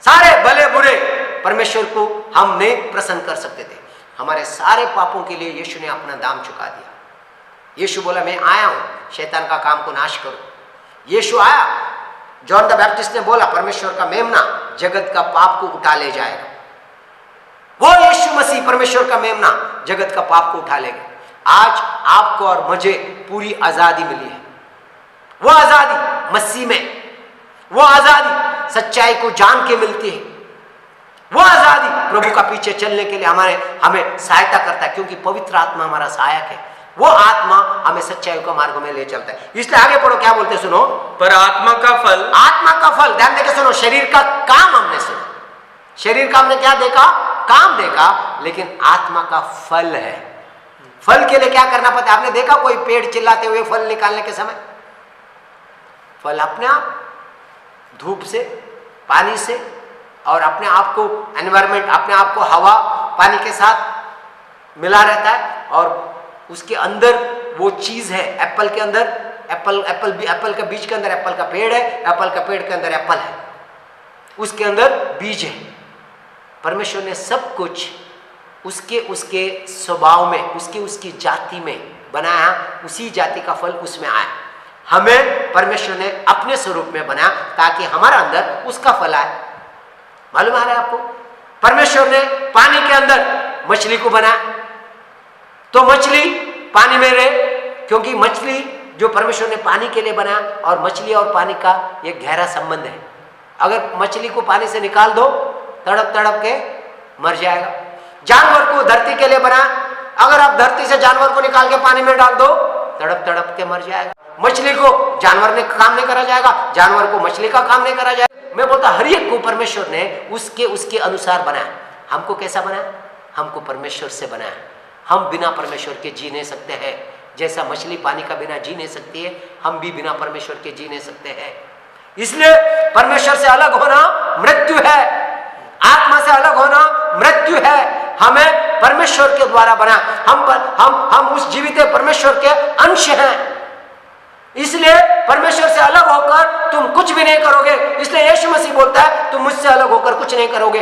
[SPEAKER 1] सारे भले बुरे परमेश्वर को हम नहीं प्रसन्न कर सकते थे। हमारे सारे पापों के लिए यीशु ने अपना दाम चुका दिया। यीशु बोला मैं आया हूं शैतान का काम को नाश करूं। यीशु आया, जॉन द बैप्टिस्ट ने बोला परमेश्वर का मेमना जगत का पाप को उठा ले जाएगा। वो यीशु मसीह परमेश्वर का मेमना जगत का पाप को उठा लेगा। आज आपको और मुझे पूरी आजादी मिली है। वो आजादी मसीह में, वो आजादी सच्चाई को जान के मिलती है। वो आजादी प्रभु का पीछे चलने के लिए हमें सहायता करता है, क्योंकि पवित्र आत्मा हमारा सहायक है। वो आत्मा हमें सच्चाई का मार्ग में ले चलता है। इसलिए आगे पढ़ो क्या बोलते सुनो।
[SPEAKER 2] पर आत्मा का फल, ध्यान देके सुनो। शरीर का काम हमने सुना, शरीर का हमने क्या देखा? काम देखा, लेकिन आत्मा का फल है। फल के लिए क्या करना पड़ता है? आपने देखा कोई पेड़ चिल्लाते हुए फल निकालने के समय? फल अपने आप धूप से, पानी से और अपने आप को एनवायरमेंट, अपने आप को हवा पानी के साथ मिला रहता है, और उसके अंदर वो चीज है। एप्पल के अंदर एप्पल का बीज के अंदर एप्पल का पेड़ है, एप्पल का पेड़ के अंदर एप्पल है, उसके अंदर बीज है। परमेश्वर ने सब कुछ उसके स्वभाव में, उसकी जाति में
[SPEAKER 1] बनाया, उसी जाति का फल उसमें आए। हमें परमेश्वर ने अपने स्वरूप में बनाया ताकि हमारा अंदर उसका फल आए। मालूम आ रहा है आपको? परमेश्वर ने पानी के अंदर मछली को बनाया तो मछली पानी में रहे, क्योंकि मछली जो परमेश्वर ने पानी के लिए बनाया, और मछली और पानी का एक गहरा संबंध है। अगर मछली को पानी से निकाल दो, तड़प तड़प के मर जाएगा। जानवर को धरती के लिए बनाया, अगर आप धरती से जानवर को निकाल के पानी में डाल दो, तड़प तड़प के मर जाएगा। मछली को जानवर ने काम नहीं करा जाएगा, जानवर को मछली का काम नहीं करा जाएगा। मैं बोलता हर एक को परमेश्वर ने उसके अनुसार बनाया। हमको कैसा बनाया? हमको परमेश्वर से बनाया। हम बिना परमेश्वर के जी नहीं सकते हैं। जैसा मछली पानी का बिना जी नहीं सकती है, हम भी बिना परमेश्वर के जी नहीं सकते हैं। इसलिए परमेश्वर से अलग होना मृत्यु है, आत्मा से अलग होना मृत्यु है। हमें परमेश्वर के द्वारा बना, हम उस जीवित परमेश्वर के अंश हैं। इसलिए परमेश्वर से अलग होकर तुम कुछ भी नहीं करोगे। इसलिए यीशु मसीह बोलता है तुम मुझसे अलग होकर कुछ नहीं करोगे।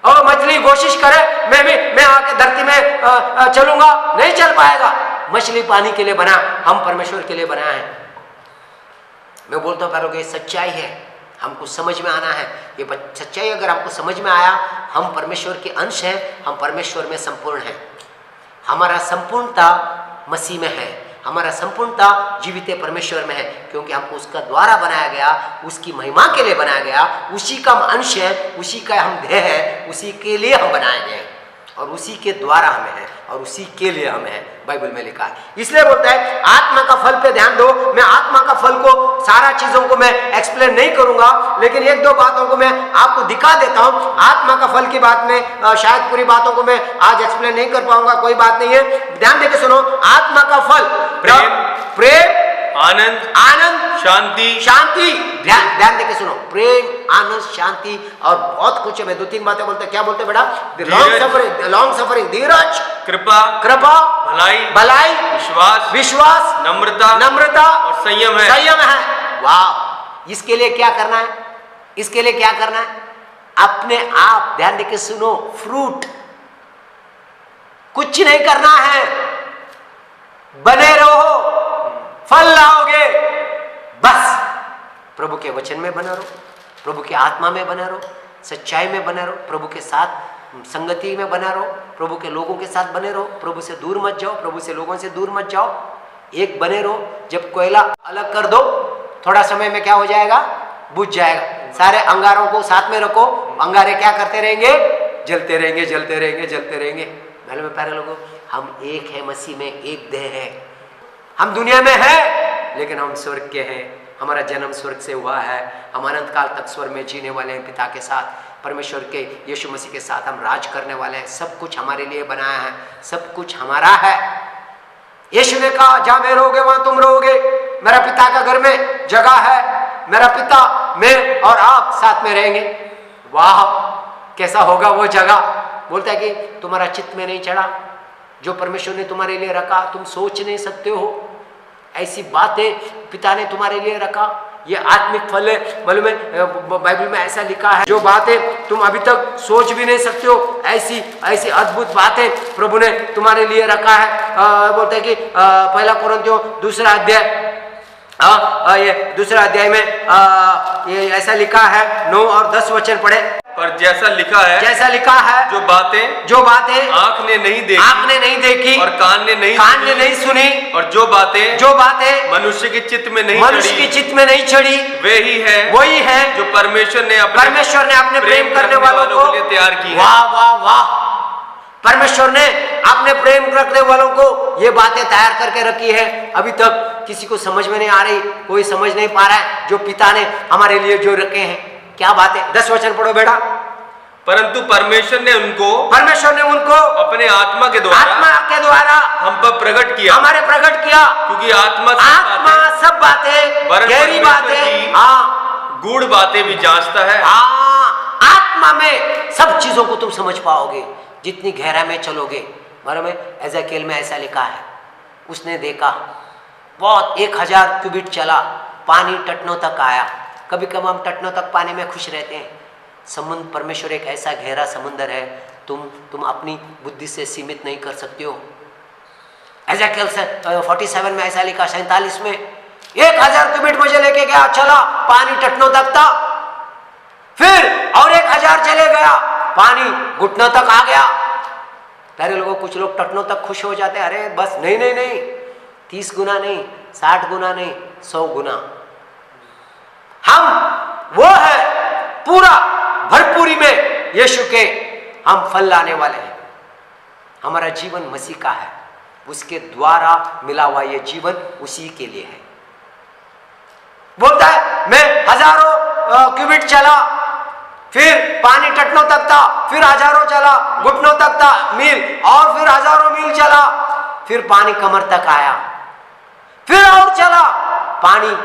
[SPEAKER 1] और मछली कोशिश करे मैं आके धरती में चलूंगा, नहीं चल पाएगा। मछली पानी के लिए बना, हम परमेश्वर के लिए बना है। मैं बोलता हूं करोगे, सच्चाई है, हमको समझ में आना है। ये सच्चाई अगर हमको समझ में आया, हम परमेश्वर के अंश हैं, हम परमेश्वर में संपूर्ण हैं। हमारा संपूर्णता मसीह में है, हमारा संपूर्णता जीवित परमेश्वर में है, क्योंकि हमको उसका द्वारा बनाया गया, उसकी महिमा के लिए बनाया गया, उसी का हम अंश है, उसी का हम देह है, उसी के लिए हम बनाए गए और उसी के द्वारा हमें है और उसी के लिए हमें है, बाइबल में लिखा है। इसलिए बोलता है आत्मा का फल पे ध्यान दो। मैं आत्मा का फल को सारा चीजों को मैं एक्सप्लेन नहीं करूंगा, लेकिन एक दो बातों को मैं आपको दिखा देता हूं। आत्मा का फल की बात में शायद पूरी बातों को मैं आज एक्सप्लेन नहीं कर पाऊंगा, कोई बात नहीं है, ध्यान देके सुनो। आत्मा का फल प्रेम,
[SPEAKER 2] आनंद, शांति,
[SPEAKER 1] ध्यान देके सुनो। प्रेम, आनंद, शांति और बहुत कुछ है। मैं 2-3 बातें बोलते, क्या बोलते बेटा? लॉन्ग सफरिंग, धीरज, कृपा, भलाई, विश्वास, नम्रता और संयम है। वाह! इसके लिए क्या करना है? इसके लिए क्या करना है? अपने आप ध्यान देके सुनो। फ्रूट, कुछ नहीं करना है, बने रहो, फल लाओगे। बस प्रभु के वचन में बना रहो, प्रभु के आत्मा में बना रहो, सच्चाई में बना रहो, प्रभु के साथ संगति में बना रहो, प्रभु के लोगों के साथ बने रहो, प्रभु से दूर मत जाओ, प्रभु से लोगों से दूर मत जाओ, एक बने रहो। जब कोयला अलग कर दो, थोड़ा समय में क्या हो जाएगा? बुझ जाएगा। सारे अंगारों को साथ में रखो, अंगारे क्या करते रहेंगे? जलते रहेंगे, जलते रहेंगे, जलते रहेंगे। मालूम है प्यारे लोगों, हम एक है मसीह में, एक देह है। हम दुनिया में है लेकिन हम स्वर्ग के हैं। हमारा जन्म स्वर्ग से हुआ है। हम अनंत काल तक स्वर्ग में जीने वाले हैं पिता के साथ, परमेश्वर के यीशु मसीह के साथ हम राज करने वाले हैं। सब कुछ हमारे लिए बनाया है, सब कुछ हमारा है। यीशु ने कहा जहां मैं रहोगे वहां तुम रहोगे। मेरा पिता का घर में जगह है, मेरा पिता, मैं और आप साथ में रहेंगे। वाह! कैसा होगा वो जगह। बोलता है कि तुम्हारा चित्त में नहीं चढ़ा, जो परमेश्वर ने तुम्हारे लिए रखा तुम सोच नहीं सकते हो। ऐसी बातें पिता ने तुम्हारे लिए रखा। ये आत्मिक फल है। मालूम है बाइबल में ऐसा लिखा है, जो बातें तुम अभी तक सोच भी नहीं सकते हो, ऐसी अद्भुत बातें प्रभु ने तुम्हारे लिए रखा है। बोलते हैं कि पहला कुरिन्थियों 2 अध्याय, ये 2 अध्याय में ये ऐसा लिखा है, 9 और 10 वचन पढ़े।
[SPEAKER 2] पर जैसा लिखा है, जो बातें आँख ने नहीं देखी और कान ने नहीं सुनी और जो बातें मनुष्य के चित्त में नहीं चढ़ी वही है जो परमेश्वर ने अपने प्रेम करने वालों को लिए तैयार की।
[SPEAKER 1] वाह वाह वाह! परमेश्वर ने अपने प्रेम रखने वालों को ये बातें तैयार करके रखी है। अभी तक किसी को समझ में नहीं आ रही, कोई समझ नहीं पा रहा है जो पिता ने हमारे लिए जो रखे हैं। क्या बात है? 10 वचन पढ़ो बेटा।
[SPEAKER 2] परंतु परमेश्वर ने उनको अपने आत्मा के द्वारा हम पर प्रकट किया, क्योंकि आत्मा
[SPEAKER 1] सब बातें, गहरी बातें,
[SPEAKER 2] गूढ़ बातें भी जांचता है।
[SPEAKER 1] आत्मा में सब चीजों को तुम समझ पाओगे जितनी गहरा में चलोगे। मालूम है एजेकिएल में ऐसा लिखा है, उसने देखा बहुत 1000 क्यूबिट चला, पानी टटनों तक आया। कभी कभी हम टटनों तक पानी में खुश रहते हैं। समुद्र, परमेश्वर एक ऐसा गहरा समुद्र है, तुम अपनी बुद्धि से सीमित नहीं कर सकते हो। एजेकियल 47 में ऐसा लिखा, 47 में 1000 क्यूबिट मुझे लेके गया, चला पानी टटनों तक था, फिर और 1000 चले गया, पानी घुटनों तक आ गया। प्यारे लोगों, कुछ लोग टटनों तक खुश हो जाते हैं, अरे बस, नहीं नहीं नहीं, 30 गुना नहीं, 60 गुना नहीं, 100 गुना। हम वो है पूरा भरपूरी में यीशु के हम फल लाने वाले हैं। हमारा जीवन मसीह का है, उसके द्वारा मिला हुआ ये जीवन उसी के लिए है। बोलता है मैं 1000 क्यूबिट चला, फिर पानी टटनों तक था, फिर 1000 चला, घुटनों तक था मील, और फिर 1000 मील चला, फिर पानी कमर तक आया, फिर और चला, पानी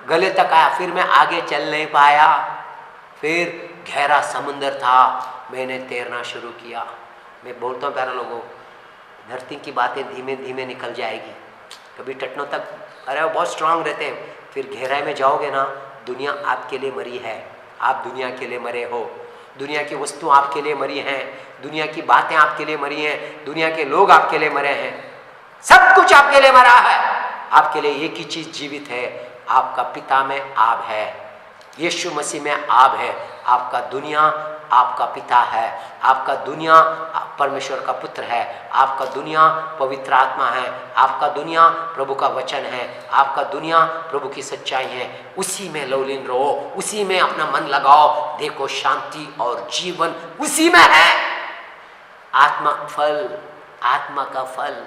[SPEAKER 1] गले तक आया, फिर मैं आगे चल नहीं पाया, फिर गहरा समुंदर था, मैंने तैरना शुरू किया। मैं बोलता हूँ प्यारे लोगों, धरती की बातें धीमे धीमे निकल जाएगी। कभी टटनों तक, अरे वो बहुत स्ट्रांग रहते हैं, फिर गहराई में जाओगे ना, दुनिया आपके लिए मरी है, आप दुनिया के लिए मरे हो, दुनिया की वस्तु आपके लिए मरी हैं, दुनिया की बातें आपके लिए मरी हैं, दुनिया के लोग आपके लिए मरे हैं, सब कुछ आपके लिए मरा है। आपके लिए एक ही चीज जीवित है, आपका पिता में आब है, यीशु मसीह में आब है। आपका दुनिया आपका पिता है, आपका दुनिया परमेश्वर का पुत्र है, आपका दुनिया पवित्र आत्मा है, आपका दुनिया प्रभु का वचन है, आपका दुनिया प्रभु की सच्चाई है। उसी में लवलीन रहो, उसी में अपना मन लगाओ, देखो शांति और जीवन उसी में है। आत्मा फल, आत्मा का फल,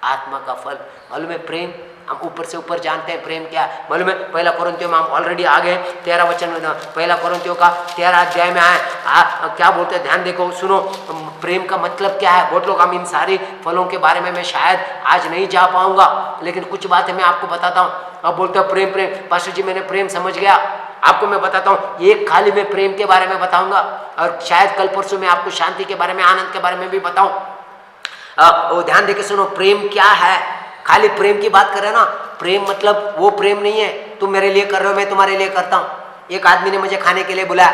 [SPEAKER 1] आत्मा का फल मालूम है, प्रेम। हम ऊपर से ऊपर जानते हैं प्रेम क्या है, मालूम है, 1 कोरिन्थियों में हम ऑलरेडी आ गए, 13 वचन में, 1 कोरिन्थियों का 13 अध्याय में आए। क्या बोलते हैं, ध्यान देखो, सुनो, प्रेम का मतलब क्या है। बहुत लोग, हम इन सारे फलों के बारे में मैं शायद आज नहीं जा पाऊंगा, लेकिन कुछ बातें मैं आपको बताता हूँ। अब बोलते हो प्रेम प्रेम, पास्टर जी मैंने प्रेम समझ गया, आपको मैं बताता हूँ, एक खाली मैं प्रेम के बारे में बताऊंगा, और शायद कल परसों में आपको शांति के बारे में, आनंद के बारे में भी बताऊं। ध्यान देके सुनो, प्रेम क्या है। खाली प्रेम की बात कर रहे हैं ना, प्रेम मतलब वो प्रेम नहीं है तुम मेरे लिए कर रहे हो मैं तुम्हारे लिए करता हूँ। एक आदमी ने मुझे खाने के लिए बुलाया,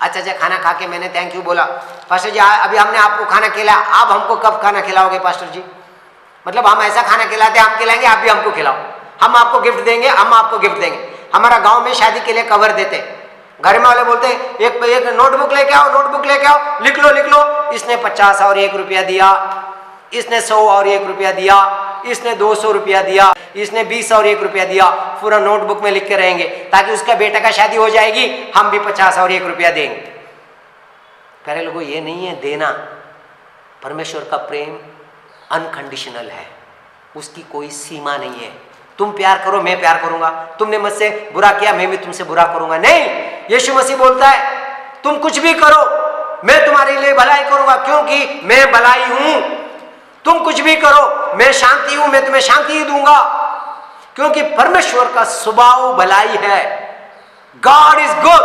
[SPEAKER 1] अच्छा खाना खा के मैंने थैंक यू बोला, पास्टर जी अभी हमने आपको खाना खिलाया, आप हमको कब खाना खिलाओगे पास्टर जी? मतलब हम ऐसा खाना खिलाते हम खिलाएंगे, आप भी हमको खिलाओ, हम आपको गिफ्ट देंगे, हम आपको गिफ्ट देंगे। हमारा गाँव में शादी के लिए कवर देते, घर में वाले बोलते एक नोटबुक लेके आओ, नोटबुक लेके आओ, लिख लो, इसने 50 और 1 रुपया दिया, इसने 100 और 1 रुपया दिया, इसने 200 रुपया दिया, इसने 20 और 1 रुपया दिया, पूरा नोटबुक में लिख के रहेंगे, ताकि उसका बेटा का शादी हो जाएगी, हम भी 50 और 1 रुपया देंगे। प्यारे लोगों, ये नहीं है देना। परमेश्वर का प्रेम अनकंडीशनल है, उसकी कोई सीमा नहीं है। तुम प्यार करो मैं प्यार करूंगा, तुमने मुझसे बुरा किया मैं भी तुमसे बुरा करूंगा, नहीं। यीशु मसीह बोलता है तुम कुछ भी करो मैं तुम्हारे लिए भलाई करूंगा, क्योंकि मैं भलाई हूं। तुम कुछ भी करो, मैं शांति हूं, मैं तुम्हें शांति ही दूंगा, क्योंकि परमेश्वर का स्वभाव भलाई है। God is good,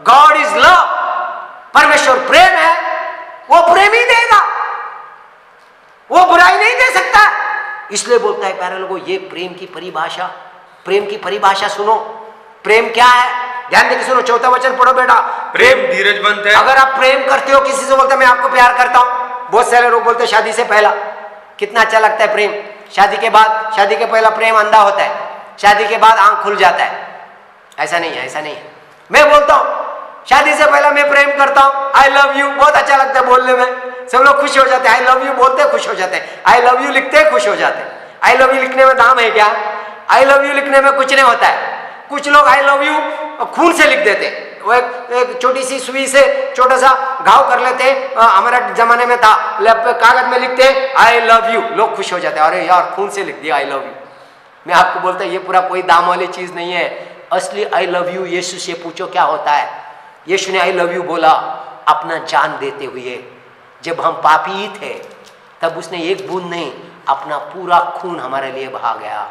[SPEAKER 1] God is love. परमेश्वर प्रेम है, वो प्रेम ही देगा, वो बुराई नहीं दे सकता। इसलिए बोलता है प्यारे लोगों, ये प्रेम की परिभाषा, प्रेम की परिभाषा सुनो। प्रेम क्या है, ध्यान देकर सुनो, 4था वचन पढ़ो बेटा।
[SPEAKER 2] प्रेम धीरजवंत है।
[SPEAKER 1] अगर आप प्रेम करते हो किसी से, बोलते मैं आपको प्यार करता हूं। बहुत सारे लोग बोलते हैं शादी से पहला, कितना अच्छा लगता है प्रेम, शादी के बाद, शादी के पहला प्रेम अंधा होता है, शादी के बाद आंख खुल जाता है। ऐसा नहीं है, ऐसा नहीं है। मैं बोलता हूं शादी से पहला मैं प्रेम करता हूं, आई लव यू, बहुत अच्छा लगता है बोलने में, सब लोग खुश हो जाते हैं। आई लव यू बोलते खुश हो जाते हैं, आई लव यू लिखते खुश हो जाते हैं। आई लव यू लिखने में दाम है क्या? आई लव यू लिखने में कुछ नहीं होता है। कुछ लोग आई लव यू खून से लिख देते हैं, वो एक छोटी सी सुई से छोटा सा घाव कर लेते हैं, हमारे जमाने में था, कागज में लिखते हैं आई लव यू, लोग खुश हो जाते हैं, अरे यार खून से लिख दिया आई लव यू। मैं आपको बोलता हूँ ये पूरा कोई दाम वाली चीज नहीं है। असली आई लव यू यीशु से पूछो क्या होता है। यीशु ने आई लव यू बोला अपना जान देते हुए। जब हम पापी ही थे तब उसने एक बूंद नहीं, अपना पूरा खून हमारे लिए बहा गया,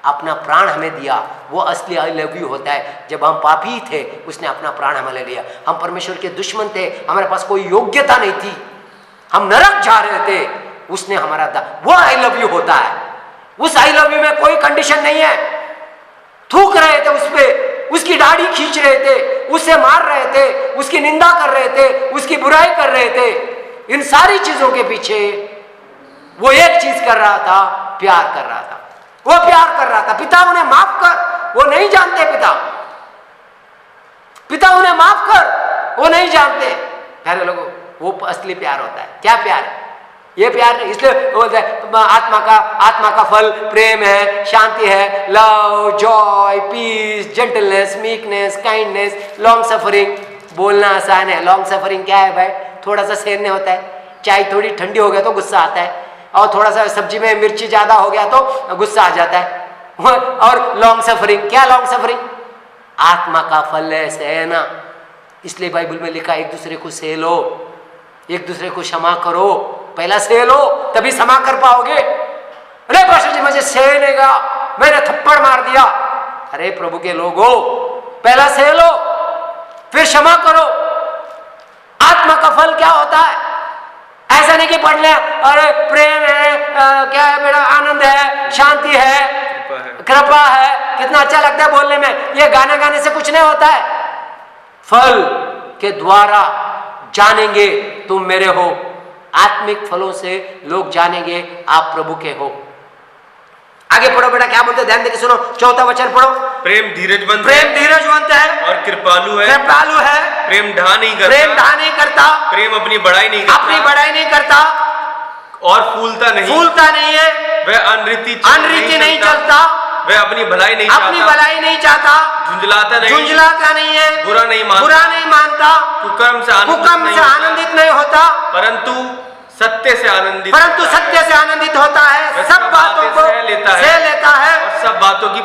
[SPEAKER 1] अपना प्राण हमें दिया। वो असली आई लव यू होता है। जब हम पापी थे उसने अपना प्राण हमारे लिया। हम परमेश्वर के दुश्मन थे, हमारे पास कोई योग्यता नहीं थी, हम नरक जा रहे थे, उसने हमारा वो आई लव यू होता है। उस आई लव यू में कोई कंडीशन नहीं है। थूक रहे थे उस पे, उसकी दाढ़ी खींच रहे थे, उसे मार रहे थे, उसकी निंदा कर रहे थे, उसकी बुराई कर रहे थे, इन सारी चीजों के पीछे वो एक चीज कर रहा था, प्यार कर रहा था। वो प्यार कर रहा था, पिता उन्हें माफ कर, वो नहीं जानते पिता उन्हें माफ कर, वो नहीं जानते। प्यारे लोगों, वो असली प्यार होता है। क्या प्यार है? ये प्यार नहीं, इसलिए बोलते हैं आत्मा का फल प्रेम है, शांति है, love, joy, peace, gentleness, meekness, kindness, long suffering. बोलना आसान है, लॉन्ग सफरिंग क्या है भाई? थोड़ा सा सहने होता है। चाय थोड़ी ठंडी हो गया तो गुस्सा आता है, और थोड़ा सा सब्जी में मिर्ची ज्यादा हो गया तो गुस्सा आ जाता है। और लॉन्ग सफरिंग, क्या लॉन्ग सफरिंग? आत्मा का फल है सहना। इसलिए बाइबल में लिखा एक दूसरे को सह लो, एक दूसरे को क्षमा करो। पहला सह लो, तभी क्षमा कर पाओगे। अरे पास्टर जी मुझे सह लेगा, मैंने थप्पड़ मार दिया। अरे प्रभु के लोगों, पहला सह लो, फिर क्षमा करो। आत्मा का फल क्या होता है? ऐसा नहीं कि पढ़ ले अरे प्रेम है, क्या है बेटा, आनंद है, शांति है, कृपा है, कितना अच्छा लगता है बोलने में। ये गाने गाने से कुछ नहीं होता है। फल के द्वारा जानेंगे तुम मेरे हो। आत्मिक फलों से लोग जानेंगे आप प्रभु के हो। आगे पढ़ो बेटा, क्या बोलते, ध्यान देके सुनो। 4वां वचन पढ़ो।
[SPEAKER 2] प्रेम धीरजवंत
[SPEAKER 1] है
[SPEAKER 2] और कृपालु है। प्रेम ढा नहीं करता। प्रेम अपनी बड़ाई नहीं करता और फूलता नहीं है। वह अनरीति नहीं चलता। वह अपनी भलाई नहीं चाहता। झुंझलाता नहीं है। बुरा नहीं मानता। कुकर्म से आनंदित नहीं होता, परंतु सत्य से आनंदित होता है। सब बातों को सह लेता है और सब बातों की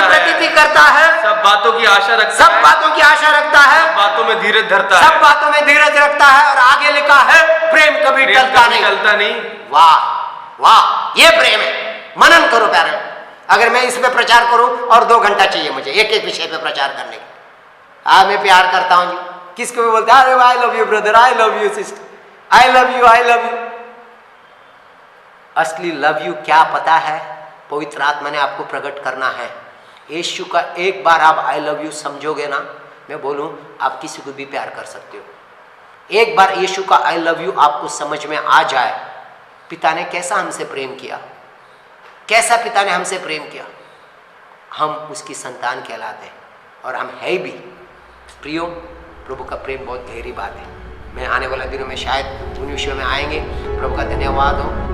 [SPEAKER 2] प्रतीति करता है। सब बातों की आशा रखता है। सब बातों में धीरज रखता है। और आगे लिखा है प्रेम कभी टलता नहीं। वाह वाह, ये प्रेम है। मनन करो प्यारे। अगर मैं इस पे प्रचार करूं और 2 घंटा चाहिए मुझे एक विषय पे प्रचार करने के। मैं प्यार करता हूं जी, किसको भी बोलते हैं अरे I love you brother, I love you sister, I love you. असली लव यू क्या पता है? पवित्र आत्मा ने आपको प्रकट करना है। यीशु का एक बार आप आई लव यू समझोगे ना, मैं बोलूं आप किसी को भी प्यार कर सकते हो। एक बार यीशु का आई लव यू आपको समझ में आ जाए, पिता ने कैसा हमसे प्रेम किया, कैसा पिता ने हमसे प्रेम किया, हम उसकी संतान कहलाते हैं और हम है भी। प्रियो, प्रभु का प्रेम बहुत गहरी बात है। मैं आने वाले दिनों में शायद उन विषयों में आएंगे। प्रभु का धन्यवाद हो।